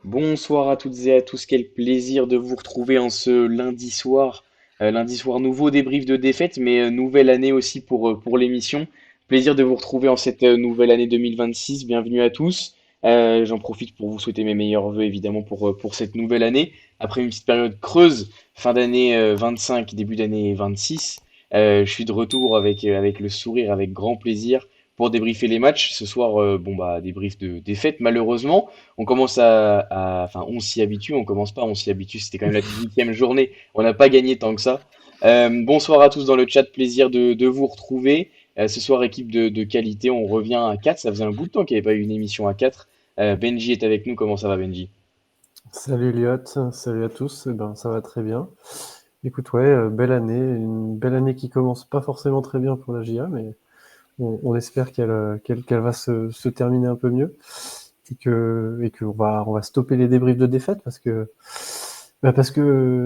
Bonsoir à toutes et à tous, quel plaisir de vous retrouver en ce lundi soir. Lundi soir, nouveau débrief de défaite, mais nouvelle année aussi pour l'émission. Plaisir de vous retrouver en cette nouvelle année 2026. Bienvenue à tous. J'en profite pour vous souhaiter mes meilleurs vœux évidemment pour cette nouvelle année. Après une petite période creuse, fin d'année 25, début d'année 26, je suis de retour avec le sourire, avec grand plaisir pour débriefer les matchs. Ce soir, bon bah débrief de défaite malheureusement. On commence enfin, on s'y habitue, on commence pas, on s'y habitue. C'était quand même la 18e journée. On n'a pas gagné tant que ça. Bonsoir à tous dans le chat, plaisir de vous retrouver. Ce soir, équipe de qualité, on revient à 4. Ça faisait un bout de temps qu'il n'y avait pas eu une émission à 4. Benji est avec nous, comment ça va Benji? Salut Elliot, salut à tous, eh ben, ça va très bien. Écoute, ouais, belle année, une belle année qui commence pas forcément très bien pour la GIA, mais on espère qu'elle va se terminer un peu mieux et qu'on va stopper les débriefs de défaite parce que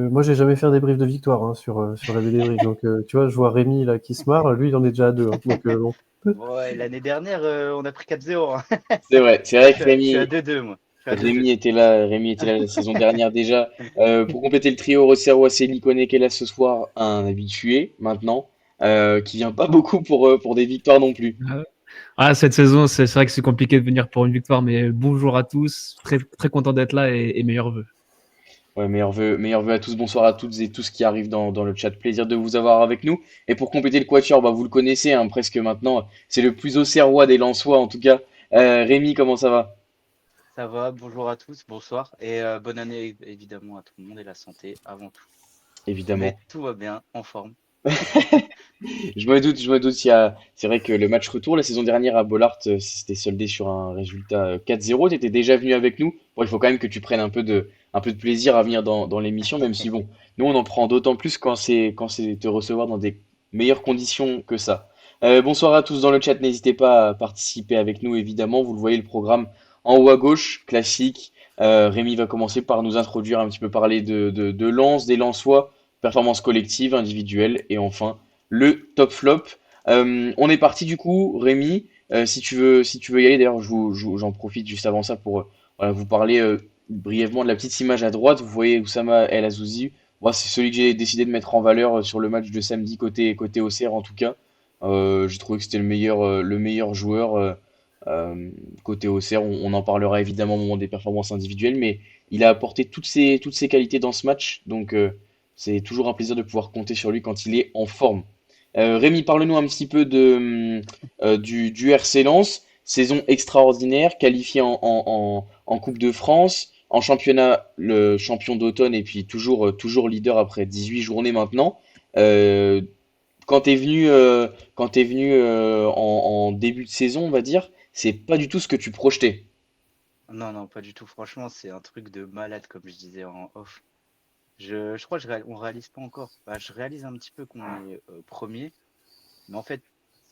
moi j'ai jamais fait un débrief de victoire hein, sur la débrief. Donc tu vois, je vois Rémi là qui se marre, lui il en est déjà à deux. Hein. Donc bon. Ouais, l'année dernière, on a pris 4-0, hein. C'est vrai que Je suis à 2-2, moi. Je suis à 2-2. Rémi était là la saison dernière déjà. Pour compléter le trio, Rossero, Céline Koné qui est là ce soir, un habitué maintenant, qui vient pas beaucoup pour des victoires non plus. Cette saison, c'est vrai que c'est compliqué de venir pour une victoire, mais bonjour à tous. Très, très content d'être là et meilleurs vœux. Ouais, meilleurs vœux à tous, bonsoir à toutes et tous qui arrivent dans le chat. Plaisir de vous avoir avec nous. Et pour compléter le quatuor, bah, vous le connaissez hein, presque maintenant. C'est le plus auxerrois des Lensois en tout cas. Rémi, comment ça va? Ça va, bonjour à tous, bonsoir. Et bonne année évidemment à tout le monde et la santé avant tout. Évidemment. Mais tout va bien, en forme. Je me doute. C'est vrai que le match retour la saison dernière à Bollaert, c'était soldé sur un résultat 4-0. Tu étais déjà venu avec nous. Bon, il faut quand même que tu prennes un peu de plaisir à venir dans l'émission, même si bon, nous on en prend d'autant plus quand c'est te recevoir dans des meilleures conditions que ça. Bonsoir à tous dans le chat. N'hésitez pas à participer avec nous, évidemment. Vous le voyez, le programme en haut à gauche, classique. Rémi va commencer par nous introduire un petit peu parler de Lens, des Lensois, performance collective, individuelle, et enfin le top flop. On est parti du coup, Rémi. Si tu veux y aller, d'ailleurs, j'en profite juste avant ça pour voilà, vous parler brièvement de la petite image à droite. Vous voyez Oussama El Azouzi. Moi, c'est celui que j'ai décidé de mettre en valeur sur le match de samedi côté Auxerre en tout cas. J'ai trouvé que c'était le meilleur joueur euh, côté Auxerre. On en parlera évidemment au moment des performances individuelles, mais il a apporté toutes ses qualités dans ce match. Donc, c'est toujours un plaisir de pouvoir compter sur lui quand il est en forme. Rémi, parle-nous un petit peu du RC Lens. Saison extraordinaire, qualifié en Coupe de France, en championnat, le champion d'automne et puis toujours leader après 18 journées maintenant. Euh, quand t'es venu en début de saison, on va dire, c'est pas du tout ce que tu projetais. Non, non, pas du tout. Franchement, c'est un truc de malade, comme je disais en off. Je crois que on réalise pas encore. Bah, je réalise un petit peu qu'on est premier. Mais en fait,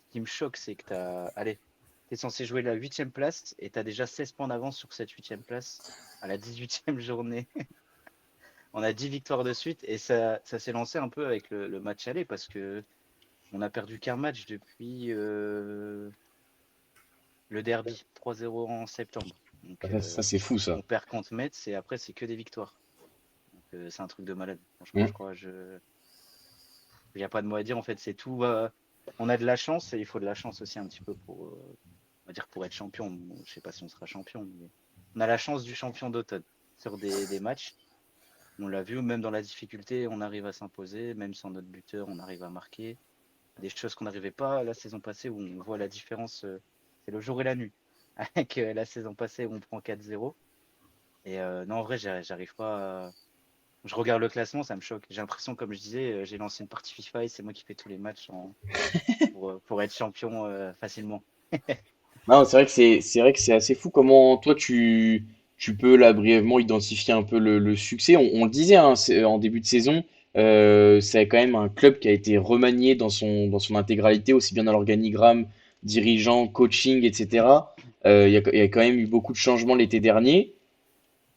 ce qui me choque, c'est que allez, t'es censé jouer la huitième place et t'as déjà 16 points d'avance sur cette huitième place à la 18e journée. On a 10 victoires de suite et ça s'est lancé un peu avec le match aller parce que on a perdu qu'un match depuis le derby 3-0 en septembre. Donc Ça, c'est fou, ça. on perd contre Metz et après c'est que des victoires. Donc c'est un truc de malade. Franchement, Hmm. je crois, il n'y a pas de mot à dire en fait, c'est tout. On a de la chance et il faut de la chance aussi un petit peu on va dire pour être champion. Bon, je sais pas si on sera champion, mais on a la chance du champion d'automne sur des matchs. On l'a vu, même dans la difficulté, on arrive à s'imposer, même sans notre buteur, on arrive à marquer. Des choses qu'on n'arrivait pas la saison passée, où on voit la différence, c'est le jour et la nuit. Avec la saison passée, où on prend 4-0. Et non, en vrai, j'arrive pas à... Je regarde le classement, ça me choque. J'ai l'impression, comme je disais, j'ai lancé une partie FIFA et c'est moi qui fais tous les matchs pour être champion facilement. Non, c'est vrai que c'est assez fou comment toi tu peux là brièvement identifier un peu le succès. On le disait hein, en début de saison, c'est quand même un club qui a été remanié dans son intégralité, aussi bien dans l'organigramme, dirigeant, coaching, etc. Il y a quand même eu beaucoup de changements l'été dernier,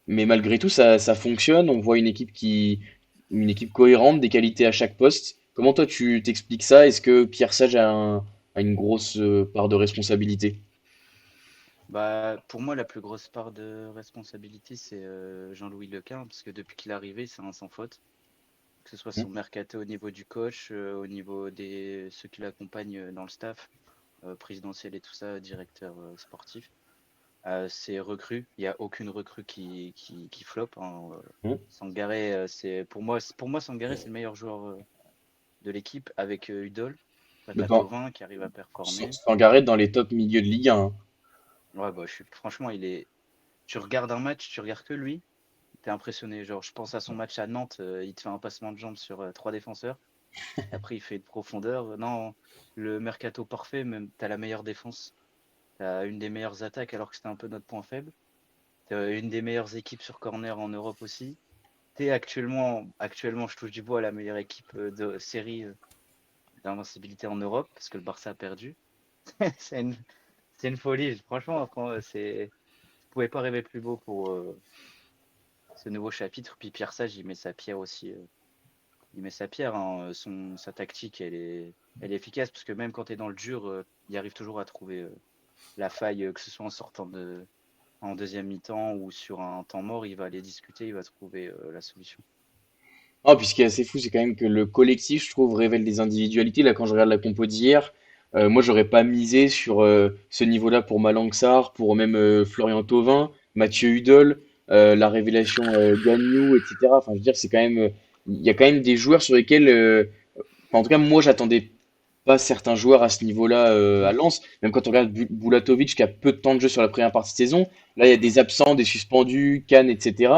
mais malgré tout ça fonctionne. On voit une équipe cohérente, des qualités à chaque poste. Comment toi tu t'expliques ça? Est-ce que Pierre Sage a une grosse part de responsabilité? Bah, pour moi, la plus grosse part de responsabilité, c'est Jean-Louis Lequin, parce que depuis qu'il est arrivé, c'est un sans faute. Que ce soit Hmm. son mercato au niveau du coach, au niveau des ceux qui l'accompagnent dans le staff, présidentiel et tout ça, directeur sportif. C'est recrues, il n'y a aucune recrue qui floppe, hein. Hmm. Sangaré, pour moi, Sangaré, c'est le meilleur joueur de l'équipe avec Udol, Mais pas Tovin qui arrive à performer. Sangaré dans les top milieux de Ligue 1, hein. Ouais, bah, franchement, tu regardes un match, tu regardes que lui, t'es impressionné. Genre, je pense à son match à Nantes, il te fait un passement de jambes sur trois défenseurs. Après, il fait de profondeur. Non, le mercato parfait, même, t'as la meilleure défense. T'as une des meilleures attaques alors que c'était un peu notre point faible. T'as une des meilleures équipes sur corner en Europe aussi. T'es actuellement, je touche du bois, la meilleure équipe de série d'invincibilité en Europe parce que le Barça a perdu. c'est une, c'est une folie. Franchement, je pouvais pas rêver plus beau pour ce nouveau chapitre. Puis Pierre Sage, il met sa pierre aussi. Il met sa pierre, hein. Sa tactique, elle est efficace parce que même quand tu es dans le dur, il arrive toujours à trouver la faille, que ce soit en deuxième mi-temps ou sur un temps mort, il va aller discuter, il va trouver la solution. Ah, puis ce qui est assez fou, c'est quand même que le collectif, je trouve, révèle des individualités. Là, quand je regarde la compo d'hier, moi, j'aurais pas misé sur ce niveau-là pour Malang Sarr, pour même Florian Thauvin, Mathieu Hudol, la révélation Gagnou, etc. Enfin, je veux dire, c'est quand même, il y a quand même des joueurs sur lesquels, enfin, en tout cas, moi, j'attendais pas certains joueurs à ce niveau-là à Lens. Même quand on regarde Bulatovic qui a peu de temps de jeu sur la première partie de saison, là il y a des absents, des suspendus, Cannes, etc.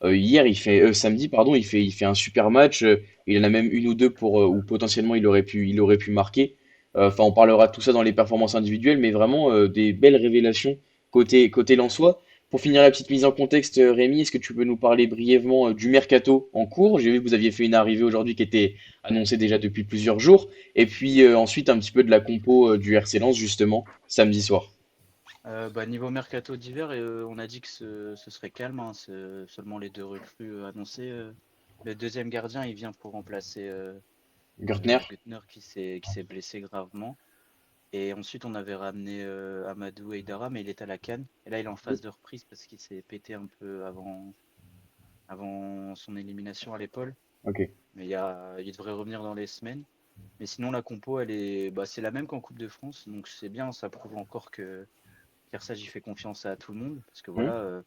Hier, samedi, pardon, il fait un super match. Il en a même une ou deux pour où potentiellement il aurait pu marquer. Enfin, on parlera de tout ça dans les performances individuelles, mais vraiment des belles révélations côté lensois. Pour finir la petite mise en contexte, Rémi, est-ce que tu peux nous parler brièvement du mercato en cours? J'ai vu que vous aviez fait une arrivée aujourd'hui qui était annoncée déjà depuis plusieurs jours. Et puis ensuite un petit peu de la compo du RC Lens justement samedi soir. Bah, niveau mercato d'hiver, on a dit que ce serait calme, hein, seulement les deux recrues annoncées. Le deuxième gardien, il vient pour remplacer Gertner. Güttner qui s'est blessé gravement. Et ensuite, on avait ramené Amadou Eidara, mais il est à la canne. Et là, il est en phase de reprise parce qu'il s'est pété un peu avant son élimination à l'épaule. Ok. Mais il devrait revenir dans les semaines. Mais sinon, la compo, c'est la même qu'en Coupe de France. Donc, c'est bien, ça prouve encore que Kersage, il fait confiance à tout le monde. Parce que Hmm. voilà,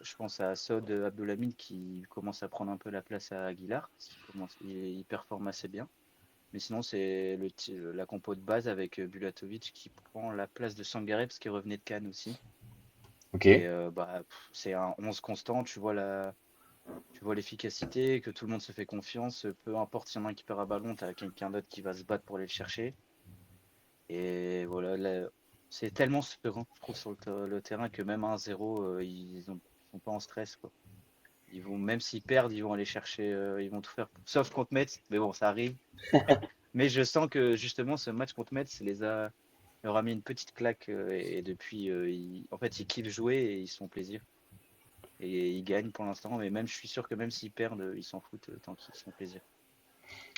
je pense à Sod Abdoulhamid qui commence à prendre un peu la place à Aguilar. Il performe assez bien. Mais sinon, c'est la compo de base avec Bulatovic qui prend la place de Sangaré parce qu'il revenait de Cannes aussi. Ok. Et c'est un 11 constant. Tu vois l'efficacité, que tout le monde se fait confiance. Peu importe s'il y en a un qui perd un ballon, tu as quelqu'un d'autre qui va se battre pour aller le chercher. Et voilà, c'est tellement serein, je trouve, sur le terrain que même à 1-0, ils sont pas en stress, quoi. Même s'ils perdent, ils vont aller chercher, ils vont tout faire. Sauf contre Metz, mais bon, ça arrive. Mais je sens que justement, ce match contre Metz leur a mis une petite claque. Et depuis, en fait, ils kiffent jouer et ils se font plaisir. Et ils gagnent pour l'instant. Mais même, je suis sûr que même s'ils perdent, ils s'en foutent tant qu'ils se font plaisir.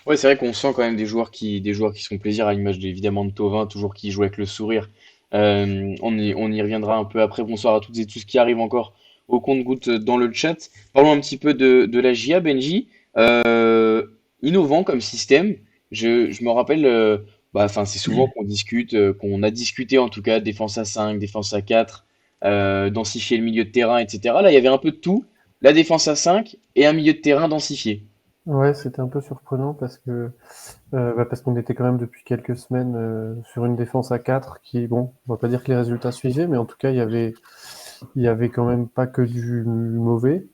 Ouais, c'est vrai qu'on sent quand même des joueurs qui se font plaisir à l'image évidemment de Thauvin, toujours qui joue avec le sourire. On y reviendra un peu après. Bonsoir à toutes et tous qui arrivent encore au compte-gouttes dans le chat. Parlons un petit peu de la GIA, Benji. Euh, Innovant comme système. Je me rappelle, bah, enfin, c'est souvent qu'on discute, qu'on a discuté en tout cas, défense à 5, défense à 4, densifier le milieu de terrain, etc. Là, il y avait un peu de tout. La défense à 5 et un milieu de terrain densifié. Ouais, c'était un peu surprenant parce qu'on était quand même depuis quelques semaines sur une défense à 4 qui, bon, on va pas dire que les résultats suivaient, mais en tout cas, il y avait quand même pas que du mauvais.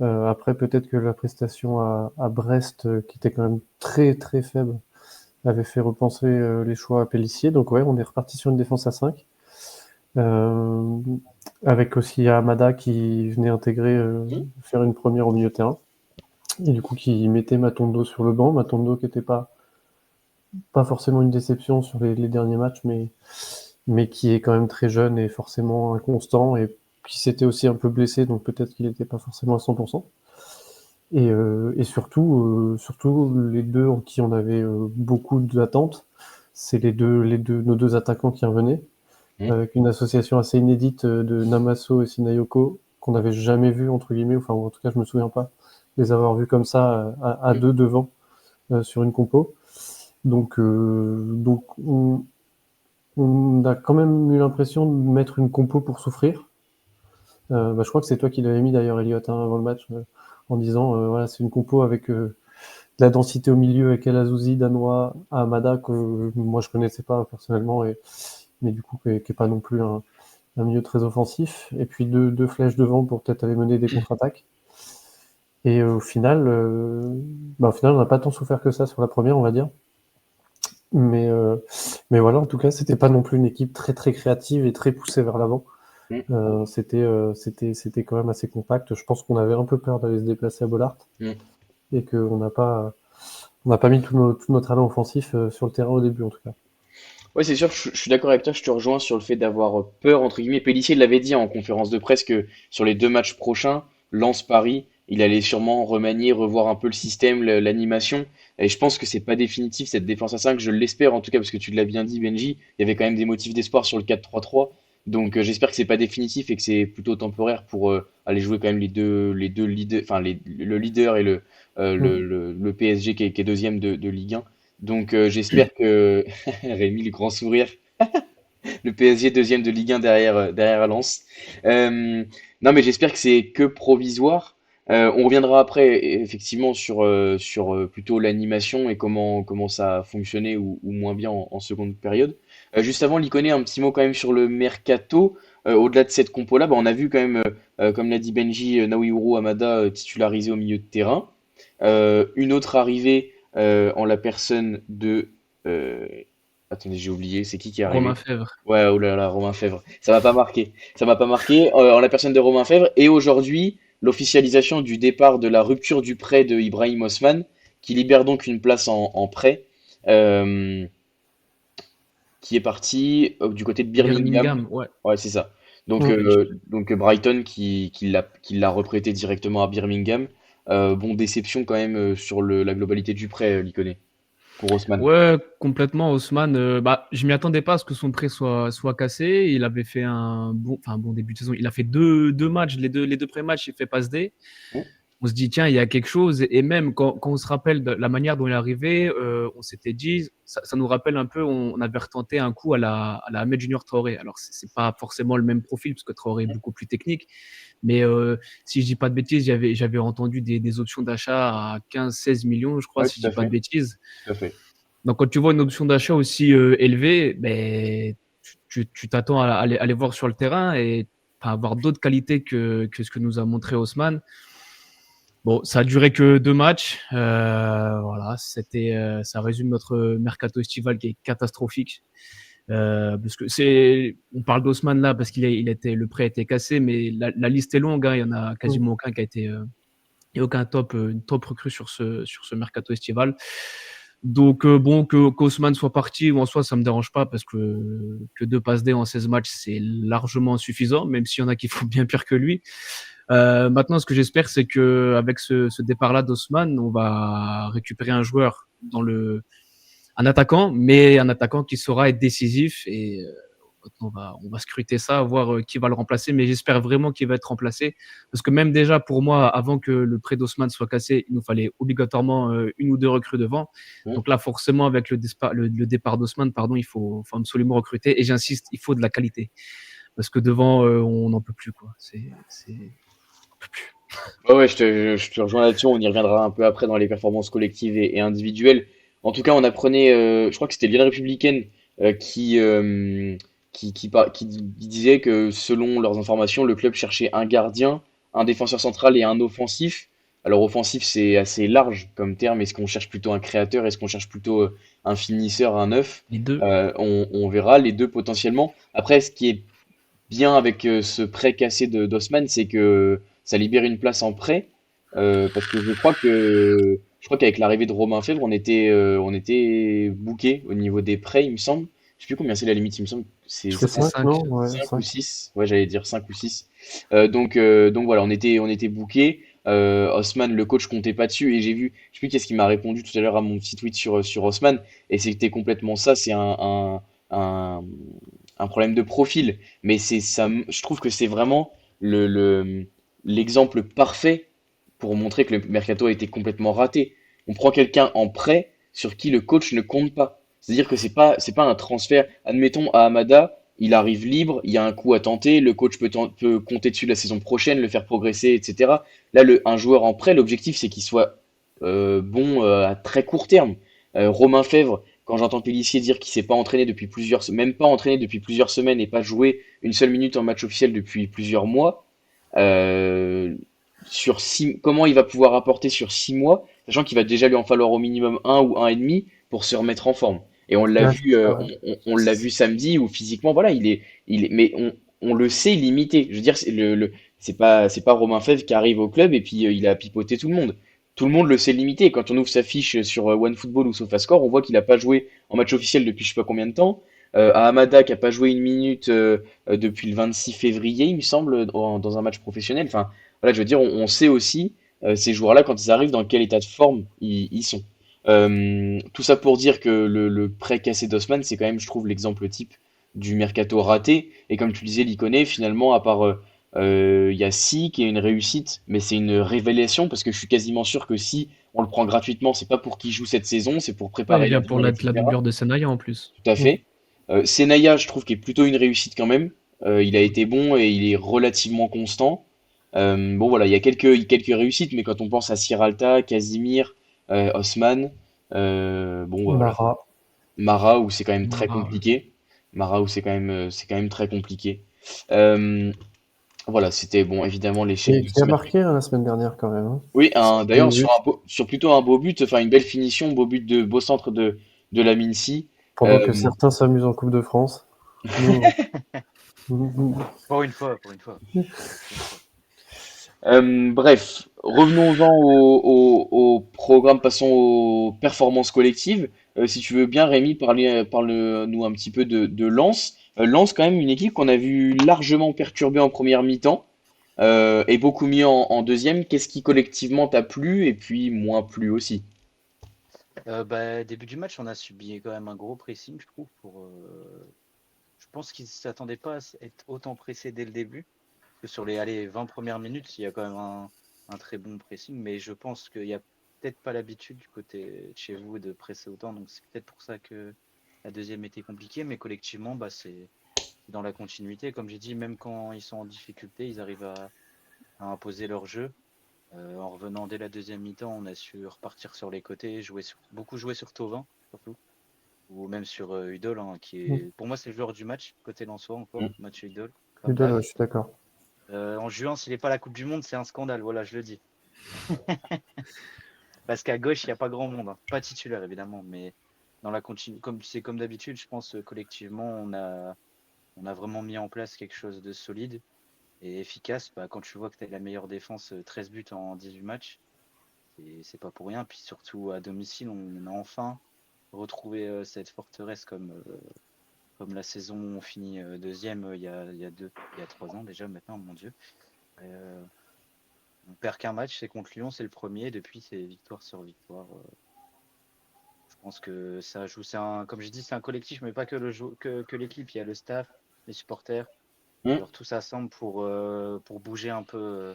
Après, peut-être que la prestation à Brest, qui était quand même très très faible, avait fait repenser les choix à Pélissier. Donc ouais, on est reparti sur une défense à 5. Euh, avec aussi Hamada qui venait intégrer, faire une première au milieu de terrain. Et du coup, qui mettait Matondo sur le banc. Matondo qui n'était pas forcément une déception sur les derniers matchs, mais qui est quand même très jeune et forcément inconstant et qui s'était aussi un peu blessé, donc peut-être qu'il n'était pas forcément à 100%. Et surtout, les deux en qui on avait beaucoup d'attentes, c'est nos deux attaquants qui revenaient. Mhm. avec une association assez inédite de Namaso et Sinayoko, qu'on n'avait jamais vu, entre guillemets, enfin, en tout cas, je me souviens pas les avoir vus comme ça à deux devant sur une compo. Donc on a quand même eu l'impression de mettre une compo pour souffrir. Je crois que c'est toi qui l'avais mis d'ailleurs, Elliot, hein, avant le match, en disant voilà, c'est une compo avec de la densité au milieu avec El Azouzi, Danois, Hamada, que moi je connaissais pas personnellement, mais du coup qui est pas non plus un milieu très offensif. Et puis deux flèches devant pour peut-être aller mener des contre-attaques. Et au final, on n'a pas tant souffert que ça sur la première, on va dire. Mais, euh, mais voilà, en tout cas, c'était pas non plus une équipe très très créative et très poussée vers l'avant. Mhm. C'était quand même assez compact. Je pense qu'on avait un peu peur d'aller se déplacer à Bollard Mhm. et on n'a pas mis tout notre talent offensif sur le terrain au début, en tout cas. Ouais, c'est sûr, je suis d'accord avec toi, je te rejoins sur le fait d'avoir peur, entre guillemets. Pélissier l'avait dit en conférence de presse que sur les 2 matchs prochains, Lens-Paris, il allait sûrement remanier, revoir un peu le système, l'animation. Et je pense que c'est pas définitif cette défense à 5, je l'espère en tout cas, parce que tu l'as bien dit, Benji, il y avait quand même des motifs d'espoir sur le 4-3-3. Donc j'espère que c'est pas définitif et que c'est plutôt temporaire pour aller jouer quand même les deux leaders, enfin le leader et Mm. le PSG qui est deuxième de Ligue 1. Donc j'espère que Rémi, le grand sourire. Le PSG deuxième de Ligue 1 derrière Lens. Euh, non, mais j'espère que c'est que provisoire. On reviendra après, effectivement, sur plutôt l'animation et comment ça a fonctionné ou moins bien en seconde période. Juste avant, Liconé, un petit mot quand même sur le mercato. Au-delà de cette compo-là, bah, on a vu quand même, comme l'a dit Benji, Naohiro Hamada titularisé au milieu de terrain. Une autre arrivée en la personne de... euh, attendez, j'ai oublié, c'est qui est Romain arrivé? Fèvre. Ouais, oh là là, Romain Fèvre. Ça m'a pas marqué. Ça m'a pas marqué en la personne de Romain Fèvre. Et aujourd'hui, l'officialisation du départ de la rupture du prêt de Ibrahim Osman, qui libère donc une place en prêt, euh, qui est parti du côté de Birmingham. Birmingham, ouais. Ouais, c'est ça. Donc, Mm. Brighton qui l'a reprêté directement à Birmingham. Bon, déception quand même sur la globalité du prêt, Liconé, pour Osman. Ouais, complètement. Haussmann, bah, je m'y attendais pas à ce que son prêt soit cassé. Il avait fait un bon début de saison. Il a fait deux matchs, les deux pré-matchs, il fait passe D. Mm. On se dit, tiens, il y a quelque chose. Et même quand on se rappelle de la manière dont il est arrivé, on s'était dit, ça nous rappelle un peu, on avait retenté un coup à la Ahmed Junior Traoré. Alors, c'est pas forcément le même profil, parce que Traoré est beaucoup plus technique. Mais si je dis pas de bêtises, j'avais entendu des options d'achat à 15-16 millions, je crois, Ouais, si tout je dis à pas de fait. bêtises. Tout à fait. Donc, quand tu vois une option d'achat aussi élevée, ben, tu t'attends à aller voir sur le terrain et à avoir d'autres qualités que ce que nous a montré Haussmann. Bon, ça a duré que 2 matchs. Voilà, ça résume notre mercato estival qui est catastrophique. Parce que on parle d'Haussmann là parce le prêt a été cassé, mais la liste est longue. Hein, il y en a Mm. quasiment aucun qui a été, il n'y a aucun top recrue sur ce mercato estival. Donc, bon, qu'Haussmann soit parti ou en soi, ça me dérange pas parce que 2 passes D en 16 matchs, c'est largement suffisant, même s'il y en a qui font bien pire que lui. Maintenant, ce que j'espère, c'est qu'avec ce départ-là d'Haussmann, on va récupérer un joueur un attaquant, mais un attaquant qui saura être décisif et on va scruter ça, voir qui va le remplacer, mais j'espère vraiment qu'il va être remplacé parce que même déjà pour moi, avant que le prêt d'Haussmann soit cassé, il nous fallait obligatoirement une ou deux recrues devant. Mm. Donc là, forcément, avec le départ d'Haussmann, pardon, il faut absolument recruter et j'insiste, il faut de la qualité parce que devant, on n'en peut plus quoi. On peut plus. Ouais, ouais, je te rejoins là-dessus. On y reviendra un peu après dans les performances collectives et individuelles. En tout cas, on apprenait, je crois que c'était l'Union républicaine qui disait que selon leurs informations, le club cherchait un gardien, un défenseur central et un offensif. Alors, offensif, c'est assez large comme terme. Est-ce qu'on cherche plutôt un créateur? Est-ce qu'on cherche plutôt un finisseur, un neuf? Les deux. On verra les deux potentiellement. Après, ce qui est bien avec ce prêt cassé d'Osman, c'est que ça libère une place en prêt. Parce que je crois qu'avec l'arrivée de Romain Fèvre, on était booké au niveau des prêts, il me semble. Je sais plus combien c'est la limite, il me semble. Que C'est C'est Je crois que c'est 5, 5. non? Ouais, 5 ou 5. 6. Ouais, j'allais dire 5 ou 6. Donc voilà, on était booké. Osman, le coach, comptait pas dessus. Et j'ai vu, je sais plus qu'est-ce qu'il m'a répondu tout à l'heure à mon petit tweet sur Osman. Et c'était complètement ça. C'est un, un problème de profil. Mais c'est ça, je trouve que c'est vraiment l'exemple parfait pour montrer que le mercato a été complètement raté. On prend quelqu'un en prêt sur qui le coach ne compte pas. C'est-à-dire que c'est pas un transfert. Admettons à Amada, il arrive libre, il y a un coup à tenter, le coach peut compter dessus la saison prochaine, le faire progresser, etc. Là, un joueur en prêt, l'objectif c'est qu'il soit bon à très court terme. Romain Fèvre, quand j'entends Pélissier dire qu'il s'est pas entraîné depuis même pas entraîné depuis plusieurs semaines et pas joué une seule minute en match officiel depuis plusieurs mois, euh, comment il va pouvoir apporter sur 6 mois, sachant qu'il va déjà lui en falloir au minimum un ou un et demi pour se remettre en forme. Et on l'a Ouais, vu, c'est ça, ouais. on l'a vu samedi où physiquement, voilà, mais on le sait limité. Je veux dire, c'est pas Romain Fèvre qui arrive au club et puis il a pipoté tout le monde. Tout le monde le sait limité. Quand on ouvre sa fiche sur OneFootball ou SofaScore, on voit qu'il n'a pas joué en match officiel depuis je sais pas combien de temps. À Amada qui a pas joué une minute depuis le 26 février, il me semble, dans un match professionnel. Enfin, voilà, je veux dire, on sait aussi ces joueurs-là, quand ils arrivent, dans quel état de forme ils sont. Tout ça pour dire que le prêt cassé d'Osman, c'est quand même, je trouve, l'exemple type du mercato raté. Et comme tu disais, l'Ikoné, finalement, à part il y a Si qui est une réussite, mais c'est une révélation parce que je suis quasiment sûr que si on le prend gratuitement, c'est pas pour qu'il joue cette saison, c'est pour Ouais, il préparer vient pour l'avenir, la etc. doublure de Senaya en plus. Tout à Mm. fait. Senaya, je trouve qu'il est plutôt une réussite quand même. Il a été bon et il est relativement constant. Bon voilà, il y a quelques réussites, mais quand on pense à Sierralta, Casimir, Osman, bon bah, voilà. Mara. Mara où c'est quand même très Voilà. compliqué. Mara où c'est quand même très compliqué. Euh, voilà, c'était bon, évidemment l'échec Et de qui a Osman. marqué hein, la semaine dernière quand même. Hein. Oui, Deux d'ailleurs buts. sur plutôt un beau but, enfin une belle finition, beau centre de la Mincy. Pendant que certains s'amusent en Coupe de France. Nous, Pour une fois, pour une fois. Bref, revenons-en au programme, passons aux performances collectives. Si tu veux bien, Rémi, parle-nous un petit peu de Lens. Lens, quand même, une équipe qu'on a vu largement perturbée en première mi-temps et beaucoup mieux en deuxième. Qu'est-ce qui collectivement t'a plu et puis moins plu aussi? Début du match, on a subi quand même un gros pressing, je trouve. Je pense qu'ils ne s'attendaient pas à être autant pressés dès le début. Que sur les 20 premières minutes, il y a quand même un très bon pressing, mais je pense qu'il n'y a peut-être pas l'habitude du côté de chez vous de presser autant, donc c'est peut-être pour ça que la deuxième était compliquée, mais collectivement, c'est dans la continuité. Comme j'ai dit, même quand ils sont en difficulté, ils arrivent à imposer leur jeu. En revenant dès la deuxième mi-temps, on a su repartir sur les côtés, beaucoup jouer sur Thauvin, surtout, ou même sur Udol, hein, qui est, pour moi, c'est le joueur du match, côté Lensois encore, Mm. Mathieu Udol. Udol, ouais, je suis d'accord. En juin, s'il n'est pas à la Coupe du Monde, c'est un scandale, voilà, je le dis. Parce qu'à gauche, il n'y a pas grand monde, hein. Pas titulaire évidemment, mais dans la comme d'habitude, je pense collectivement, on a vraiment mis en place quelque chose de solide et efficace. Quand tu vois que tu as la meilleure défense, 13 buts en 18 matchs, c'est pas pour rien. Puis surtout à domicile, on a enfin retrouvé cette forteresse comme la saison où on finit deuxième il y a 3 ans déjà maintenant, mon Dieu. Euh, on perd qu'un match, c'est contre Lyon, c'est le premier. Depuis, c'est victoire sur victoire. Je pense que ça joue. Comme j'ai dit, c'est un collectif, mais pas que l'équipe. Il y a le staff, les supporters. Mm. Alors tout ça semble pour bouger un peu,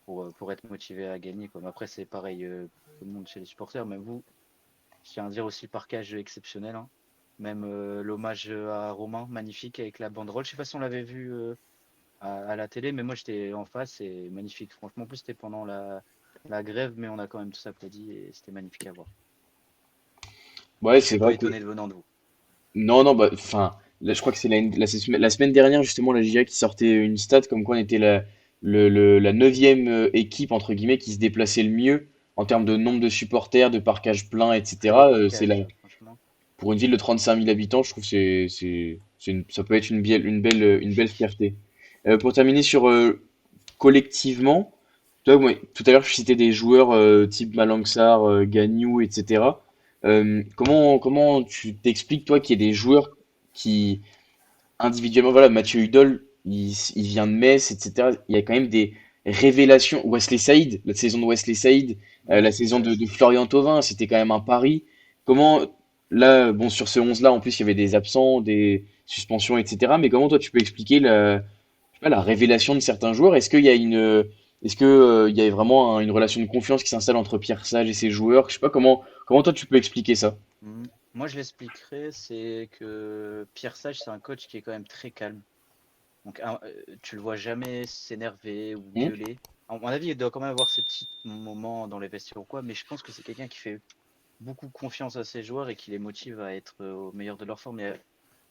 pour être motivé à gagner. Comme après, c'est pareil, tout le monde chez les supporters. Même vous, je tiens à dire aussi le parquage exceptionnel, hein. Même l'hommage à Romain, magnifique avec la banderole. Je sais pas si on l'avait vu à la télé, mais moi j'étais en face et magnifique. Franchement, en plus c'était pendant la grève, mais on a quand même tous applaudi et c'était magnifique à voir. Ouais, Je c'est suis pas vrai que étonné de venant de vous. non, non, bah, enfin, là, je crois que c'est la semaine dernière, justement, la GIA qui sortait une stat comme quoi on était la neuvième équipe, entre guillemets, qui se déplaçait le mieux en termes de nombre de supporters, de parquage plein, Très beau etc. parquage, franchement. Pour une ville de 35 000 habitants, je trouve que ça peut être une belle fierté. Pour terminer sur collectivement, toi, moi, tout à l'heure, je citais des joueurs type Malangsar, Gagnou, etc. Comment tu t'expliques, toi, qu'il y ait des joueurs qui, individuellement, voilà, Mathieu Hudol, il vient de Metz, etc. Il y a quand même des révélations. Wesley Saïd, la saison de Wesley Saïd, la saison de Florian Thauvin, c'était quand même un pari. Comment, là, bon, sur ce 11-là, en plus, il y avait des absents, suspension, etc. Mais comment toi tu peux expliquer je sais pas, la révélation de certains joueurs? Est-ce que il y a vraiment une relation de confiance qui s'installe entre Pierre Sage et ses joueurs? Je sais pas comment toi tu peux expliquer ça. Mm. Moi, je l'expliquerais, c'est que Pierre Sage, c'est un coach qui est quand même très calme. Donc, tu le vois jamais s'énerver ou Hmm. gueuler. À mon avis, il doit quand même avoir ses petits moments dans les vestiaires ou quoi, mais je pense que c'est quelqu'un qui fait beaucoup confiance à ses joueurs et qui les motive à être au meilleur de leur forme. Et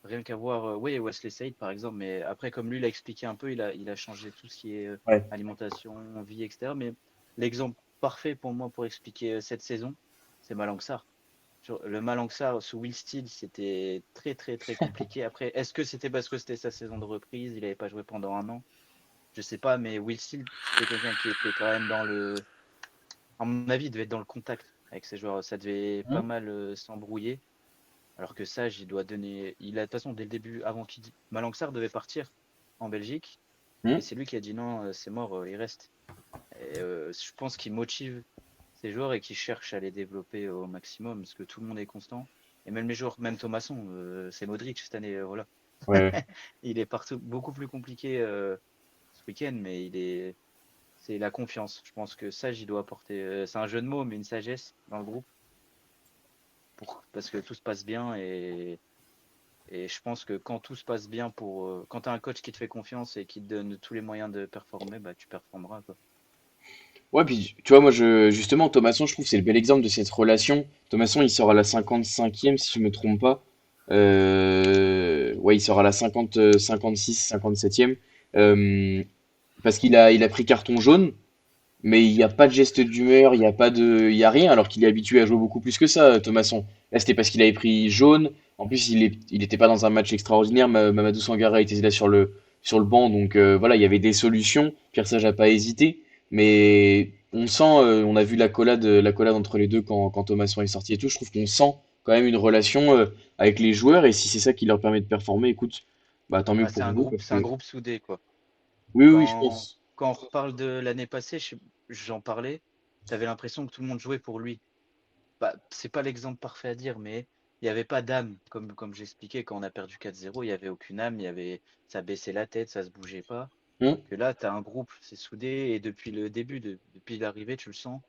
rien qu'à voir, oui, Wesley Saïd par exemple, mais après, comme lui l'a expliqué un peu, il a changé tout ce qui est Ouais. alimentation, vie, etc. Mais l'exemple parfait pour moi pour expliquer cette saison, c'est Malang Sarr. Le Malang Sarr sous Will Steele, c'était très très très compliqué. Après, est-ce que c'était parce que c'était sa saison de reprise, il n'avait pas joué pendant un an? Je sais pas, mais Will Steele, c'était quelqu'un qui était quand même dans le. À mon avis, il devait être dans le contact avec ses joueurs. Ça devait Hmm. pas mal s'embrouiller. Alors que Sage, il doit donner. Il a de toute façon, dès le début, avant qu'il dit. Malang Sarr devait partir en Belgique. Hmm. Et c'est lui qui a dit non, c'est mort, il reste. Et je pense qu'il motive ses joueurs et qu'il cherche à les développer au maximum parce que tout le monde est constant. Et même les joueurs, même Thomasson, c'est Modric cette année, voilà. Ouais. Il est partout beaucoup plus compliqué ce week-end, mais c'est la confiance. Je pense que Sage, il doit apporter. C'est un jeu de mots, mais une sagesse dans le groupe parce que tout se passe bien et je pense que quand tout se passe bien quand tu as un coach qui te fait confiance et qui te donne tous les moyens de performer, bah, tu performeras, quoi. Ouais, puis tu vois, moi, justement, Thomasson, je trouve que c'est le bel exemple de cette relation. Thomasson, il sort à la 55e, si je me trompe pas. Ouais, il sort à la 50, 56, 57e. Euh, Parce qu'il a pris carton jaune, mais il n'y a pas de geste d'humeur, il y a rien, alors qu'il est habitué à jouer beaucoup plus que ça, Thomasson. Là, c'était parce qu'il avait pris jaune. En plus, il était pas dans un match extraordinaire. Mamadou Sangara était là sur le banc, donc voilà, il y avait des solutions. Pierre Sage n'a pas hésité, mais on sent, on a vu la collade entre les deux quand Thomasson est sorti et tout. Je trouve qu'on sent quand même une relation avec les joueurs, et si c'est ça qui leur permet de performer, écoute, bah tant mieux Bah, pour vous, parce c'est un que groupe soudé, quoi. oui, oui, je Quand, pense. quand on reparle de l'année passée, j'en parlais, tu avais l'impression que tout le monde jouait pour lui. Bah, c'est pas l'exemple parfait à dire, mais il n'y avait pas d'âme, comme j'expliquais, quand on a perdu 4-0, il n'y avait aucune âme, ça baissait la tête, ça se bougeait pas. Hmm. Que là, tu as un groupe, c'est soudé, et depuis le début, depuis l'arrivée, tu le sens.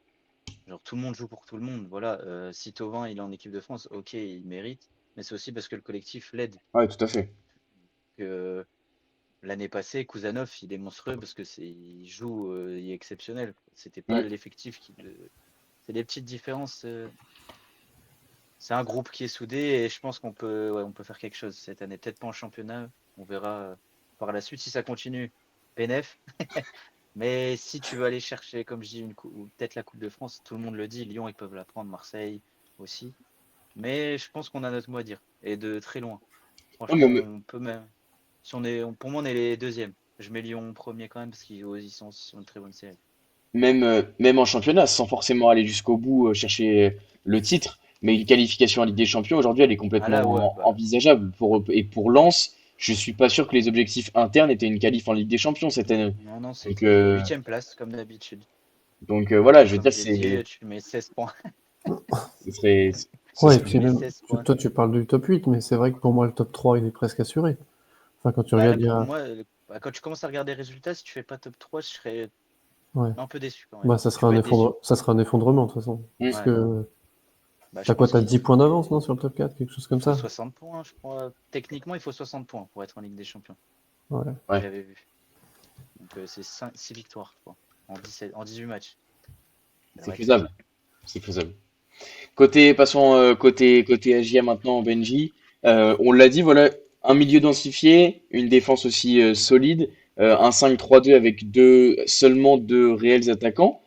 Genre, tout le monde joue pour tout le monde. Voilà, si Thauvin, il est en équipe de France, ok, il mérite, mais c'est aussi parce que le collectif l'aide. Ouais, tout à fait. Que l'année passée, Kouzanov, il est monstrueux parce que il joue, il est exceptionnel. C'était pas Hmm. l'effectif c'est des petites différences. C'est un groupe qui est soudé et je pense qu'on peut faire quelque chose cette année. Peut-être pas en championnat, on verra par la suite si ça continue. PNF. Mais si tu veux aller chercher, comme je dis, ou peut-être la Coupe de France, tout le monde le dit, Lyon, ils peuvent la prendre, Marseille aussi. Mais je pense qu'on a notre mot à dire et de très loin. Non, Franchement, on peut même. Si on est, pour moi, on est les deuxièmes. Je mets Lyon premier quand même parce qu'ils sont sur une très bonne série. même en championnat, sans forcément aller jusqu'au bout, chercher le titre, mais une qualification en Ligue des Champions, aujourd'hui, elle est Ah là, ouais, complètement bah. envisageable. Et pour Lens, je suis pas sûr que les objectifs internes étaient une qualif en Ligue des Champions cette année. Non, non, Donc, c'était huitième place, comme d'habitude. voilà, Et je veux comme dire, j'ai dit, tu mets 16 points. ce serait, ce Ouais, et serait- Tu puis mets même, 16 points. toi, tu parles du top 8, mais c'est vrai que pour moi, le top 3, il est presque assuré. Enfin, quand tu Bah, regardes, il y pour a. moi, bah, quand tu commences à regarder les résultats, si tu fais pas top 3, je serais Ouais. un peu déçu quand même. Bah, ça Je sera vais pas être déçu. ça sera un effondrement, de toute façon. Hmm. Parce Ouais. que Bah, je t'as quoi, pense t'as 10 points il d'avance, non, sur le top 4, quelque chose comme faut ça? 60 points, je crois. Techniquement, il faut 60 points pour être en Ligue des Champions. Ouais. ouais, J'avais vu. Donc, c'est 6 victoires, je crois, en 18 matchs. Ça c'est devrait être faisable. faisable. C'est faisable. Passons côté AGA maintenant, Benji. On l'a dit, voilà, un milieu densifié, une défense aussi solide, un 5-3-2 avec seulement deux réels attaquants.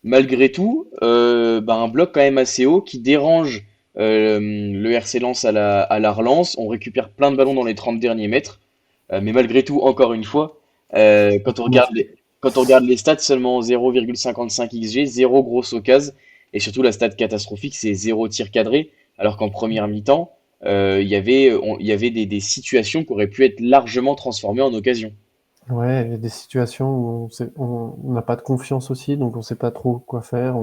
Malgré tout, bah, un bloc quand même assez haut qui dérange le RC Lens à la relance. On récupère plein de ballons dans les 30 derniers mètres. Mais malgré tout, encore une fois, quand on regarde les stats, seulement 0,55 XG, zéro grosse occasion. Et surtout, la stat catastrophique, c'est zéro tir cadré. Alors qu'en première mi-temps, il y avait des situations qui auraient pu être largement transformées en occasion. Ouais, il y a des situations où on n'a pas de confiance aussi, donc on sait pas trop quoi faire.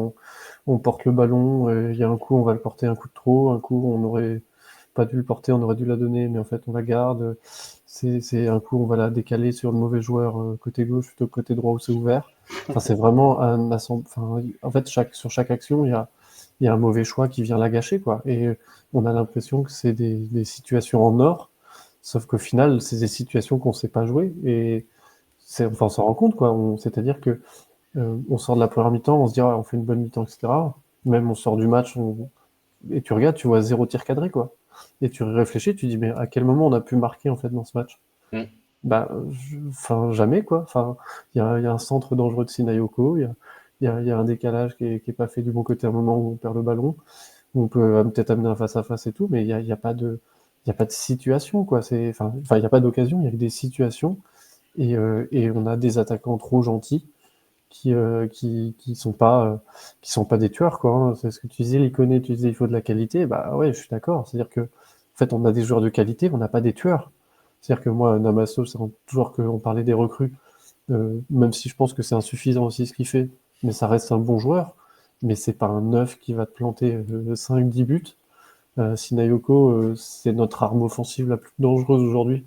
On porte le ballon, il y a un coup, on va le porter un coup de trop, un coup, on aurait pas dû le porter, on aurait dû la donner, mais en fait on la garde. C'est un coup on va la décaler sur le mauvais joueur côté gauche plutôt que côté droit où c'est ouvert. Enfin, c'est vraiment enfin, en fait sur chaque action il y a un mauvais choix qui vient la gâcher quoi. Et on a l'impression que c'est des situations en or, sauf qu'au final c'est des situations qu'on sait pas jouer et enfin, on s'en rend compte quoi. C'est-à-dire que on sort de la première mi-temps, on se dit ah, on fait une bonne mi-temps, etc. Même on sort du match, et tu regardes, tu vois 0 tir cadré, quoi. Et tu réfléchis, tu dis mais à quel moment on a pu marquer en fait dans ce match? Mm. Bah, enfin jamais quoi. Enfin, il y a un centre dangereux de Sinayoko, il y a un décalage qui est pas fait du bon côté à un moment où on perd le ballon, où on peut peut-être amener un face à face et tout, mais il y a pas de situation quoi. Enfin il y a pas d'occasion, il y a que des situations et on a des attaquants trop gentils qui sont pas des tueurs quoi. Hein. C'est ce que tu disais, l'Iconé, tu disais il faut de la qualité. Bah ouais, je suis d'accord. C'est-à-dire que en fait on a des joueurs de qualité, on n'a pas des tueurs. C'est-à-dire que moi, Namasso, c'est toujours qu'on parlait des recrues, même si je pense que c'est insuffisant aussi ce qu'il fait, mais ça reste un bon joueur. Mais c'est pas un neuf qui va te planter 5-10 buts. Sinayoko, c'est notre arme offensive la plus dangereuse aujourd'hui.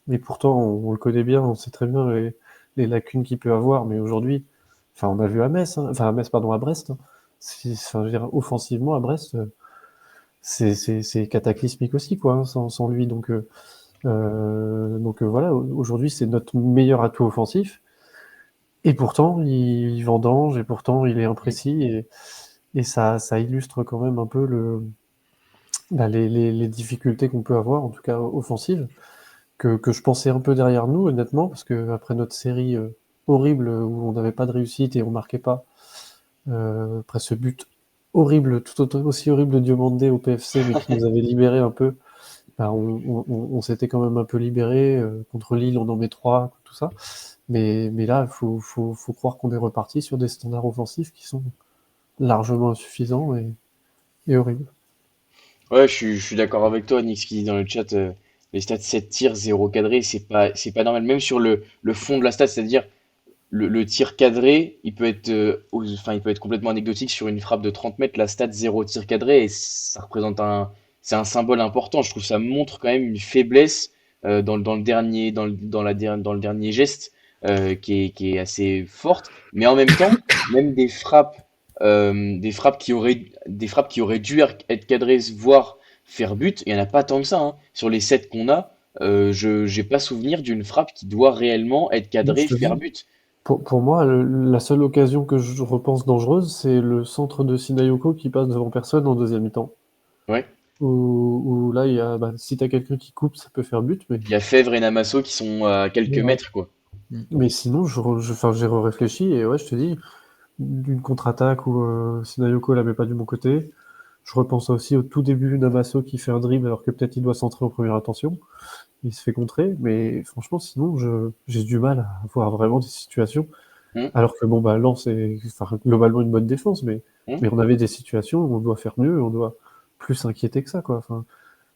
Et pourtant, on le connaît bien, on sait très bien les lacunes qu'il peut avoir. Mais aujourd'hui, enfin, on a vu à Metz, hein, enfin à Metz, pardon, à Brest. Hein. Enfin, je veux dire, offensivement, à Brest, c'est cataclysmique aussi, quoi, hein, sans lui. Donc voilà, aujourd'hui, c'est notre meilleur atout offensif. Et pourtant, il vendange, et pourtant, il est imprécis. Et ça illustre quand même un peu les difficultés qu'on peut avoir, en tout cas offensives. Que je pensais un peu derrière nous, honnêtement, parce que après notre série horrible où on n'avait pas de réussite et on marquait pas, après ce but horrible, aussi horrible de Diomandé au PFC, mais qui nous avait libéré un peu, bah, on s'était quand même un peu libéré. Contre Lille, on en met 3, tout ça. Mais là, faut croire qu'on est reparti sur des standards offensifs qui sont largement insuffisants et horribles. Ouais, je suis d'accord avec toi, Nick, ce qui dit dans le chat, les stats 7 tirs, 0 cadré, c'est pas normal. Même sur le fond de la stat, c'est-à-dire le tir cadré, il peut être, enfin, il peut être complètement anecdotique sur une frappe de 30 mètres, la stat 0 tir cadré, et ça représente c'est un symbole important. Je trouve que ça montre quand même une faiblesse dans le dernier, dans le dernier geste qui est assez forte. Mais en même temps, même des frappes qui auraient dû être cadrées, voire faire but, il n'y en a pas tant que ça. Hein. Sur les 7 qu'on a, je j'ai pas souvenir d'une frappe qui doit réellement être Moi, je cadrée, te faire dis, but. pour moi, la seule occasion que je repense dangereuse, c'est le centre de Sinayoko qui passe devant personne en deuxième mi-temps. Ouais. Où là, il y a, bah, si t'as quelqu'un qui coupe, ça peut faire but, Il y a Fèvre et Namasso qui sont à quelques voilà. mètres, quoi. Mais sinon, enfin, j'ai réfléchi et ouais, je te dis, d'une contre-attaque où Sinayoko la met pas du bon côté. Je repense aussi au tout début d'Amasso qui fait un dribble alors que peut-être il doit centrer en première intention. Il se fait contrer, mais franchement, sinon, j'ai du mal à voir vraiment des situations. Hum, Alors que bon, bah, Lens est enfin, globalement une bonne défense, hum. mais on avait des situations où on doit faire mieux, on doit plus s'inquiéter que ça, quoi. Enfin,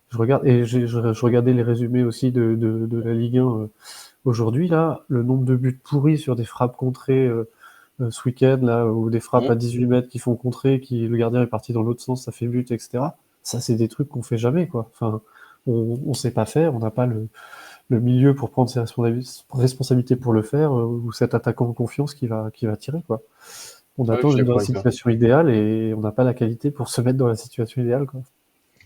je regarde, et je regardais les résumés aussi de la Ligue 1 aujourd'hui, là, le nombre de buts pourris sur des frappes contrées ce week-end, là, ou des frappes à Hum. 18 mètres qui font contrer, le gardien est parti dans l'autre sens, ça fait but, etc. Ça, c'est des trucs qu'on fait jamais, quoi. Enfin, on sait pas faire, on n'a pas le milieu pour prendre ses responsabilités pour le faire, ou cet attaquant en confiance qui va tirer, quoi. On Ouais, je attend suis d'être dans d'accord la avec toi. situation idéale et on n'a pas la qualité pour se mettre dans la situation idéale, quoi.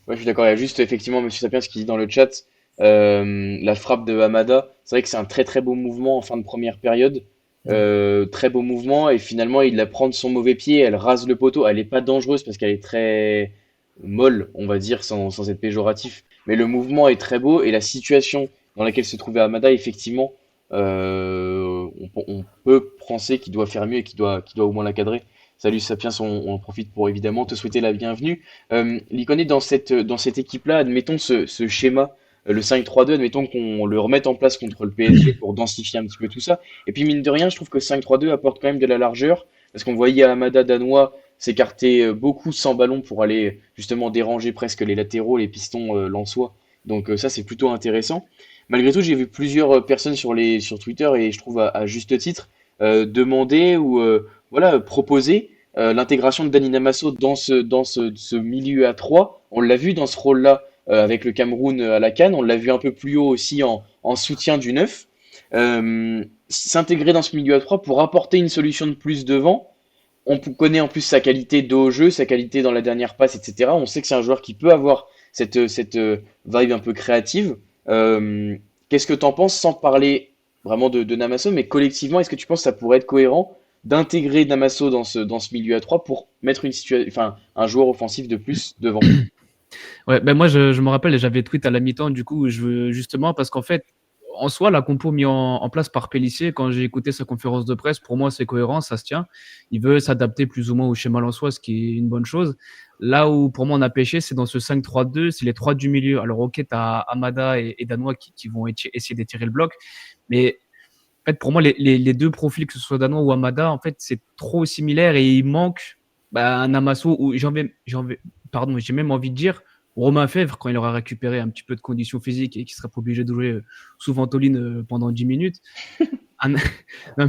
Ouais, je suis d'accord. Il y a juste effectivement Monsieur Sapiens qui dit dans le chat la frappe de Hamada. C'est vrai que c'est un très très beau mouvement en fin de première période. Très beau mouvement et finalement il la prend de son mauvais pied, elle rase le poteau. Elle est pas dangereuse parce qu'elle est très molle, on va dire, sans être péjoratif. Mais le mouvement est très beau et la situation dans laquelle se trouvait Hamada, effectivement, on peut penser qu'il doit faire mieux et qu'il doit au moins la cadrer. Salut Sapiens, on en profite pour évidemment te souhaiter la bienvenue. L'Iconé dans cette équipe-là, admettons ce schéma, le 5-3-2, admettons qu'on le remette en place contre le PSG pour densifier un petit peu tout ça. Et puis mine de rien, je trouve que 5-3-2 apporte quand même de la largeur, parce qu'on voyait Hamada danois s'écarter beaucoup sans ballon pour aller justement déranger presque les latéraux, les pistons lensois. Donc ça c'est plutôt intéressant. Malgré tout, j'ai vu plusieurs personnes sur Twitter et je trouve à juste titre demander ou voilà proposer l'intégration de Dani Namasso dans ce milieu à 3. On l'a vu dans ce rôle-là avec le Cameroun à la CAN. On l'a vu un peu plus haut aussi en soutien du 9. S'intégrer dans ce milieu à 3 pour apporter une solution de plus devant. Connaît en plus sa qualité de haut jeu, sa qualité dans la dernière passe, etc. On sait que c'est un joueur qui peut avoir cette vibe un peu créative. Qu'est-ce que tu en penses, sans parler vraiment de Namasso, mais collectivement, est-ce que tu penses que ça pourrait être cohérent d'intégrer Namasso dans ce milieu à 3 pour mettre enfin, un joueur offensif de plus devant? Ouais, ben moi, je me rappelle, j'avais tweet à la mi-temps, du coup, justement, parce qu'en fait, en soi, la compo mise en place par Pellissier, quand j'ai écouté sa conférence de presse, pour moi, c'est cohérent, ça se tient. Il veut s'adapter plus ou moins au schéma lensois, ce qui est une bonne chose. Là où, pour moi, on a pêché, c'est dans ce 5-3-2, c'est les trois du milieu. Alors, ok, tu as Amada et Danois qui vont essayer d'étirer le bloc, mais en fait, pour moi, les deux profils, que ce soit Danois ou Amada, en fait, c'est trop similaire et il manque un Amasso où j'ai même envie de dire Romain Fèvre, quand il aura récupéré un petit peu de conditions physiques et qu'il sera pas obligé de jouer sous ventoline pendant 10 minutes. Un, non, mais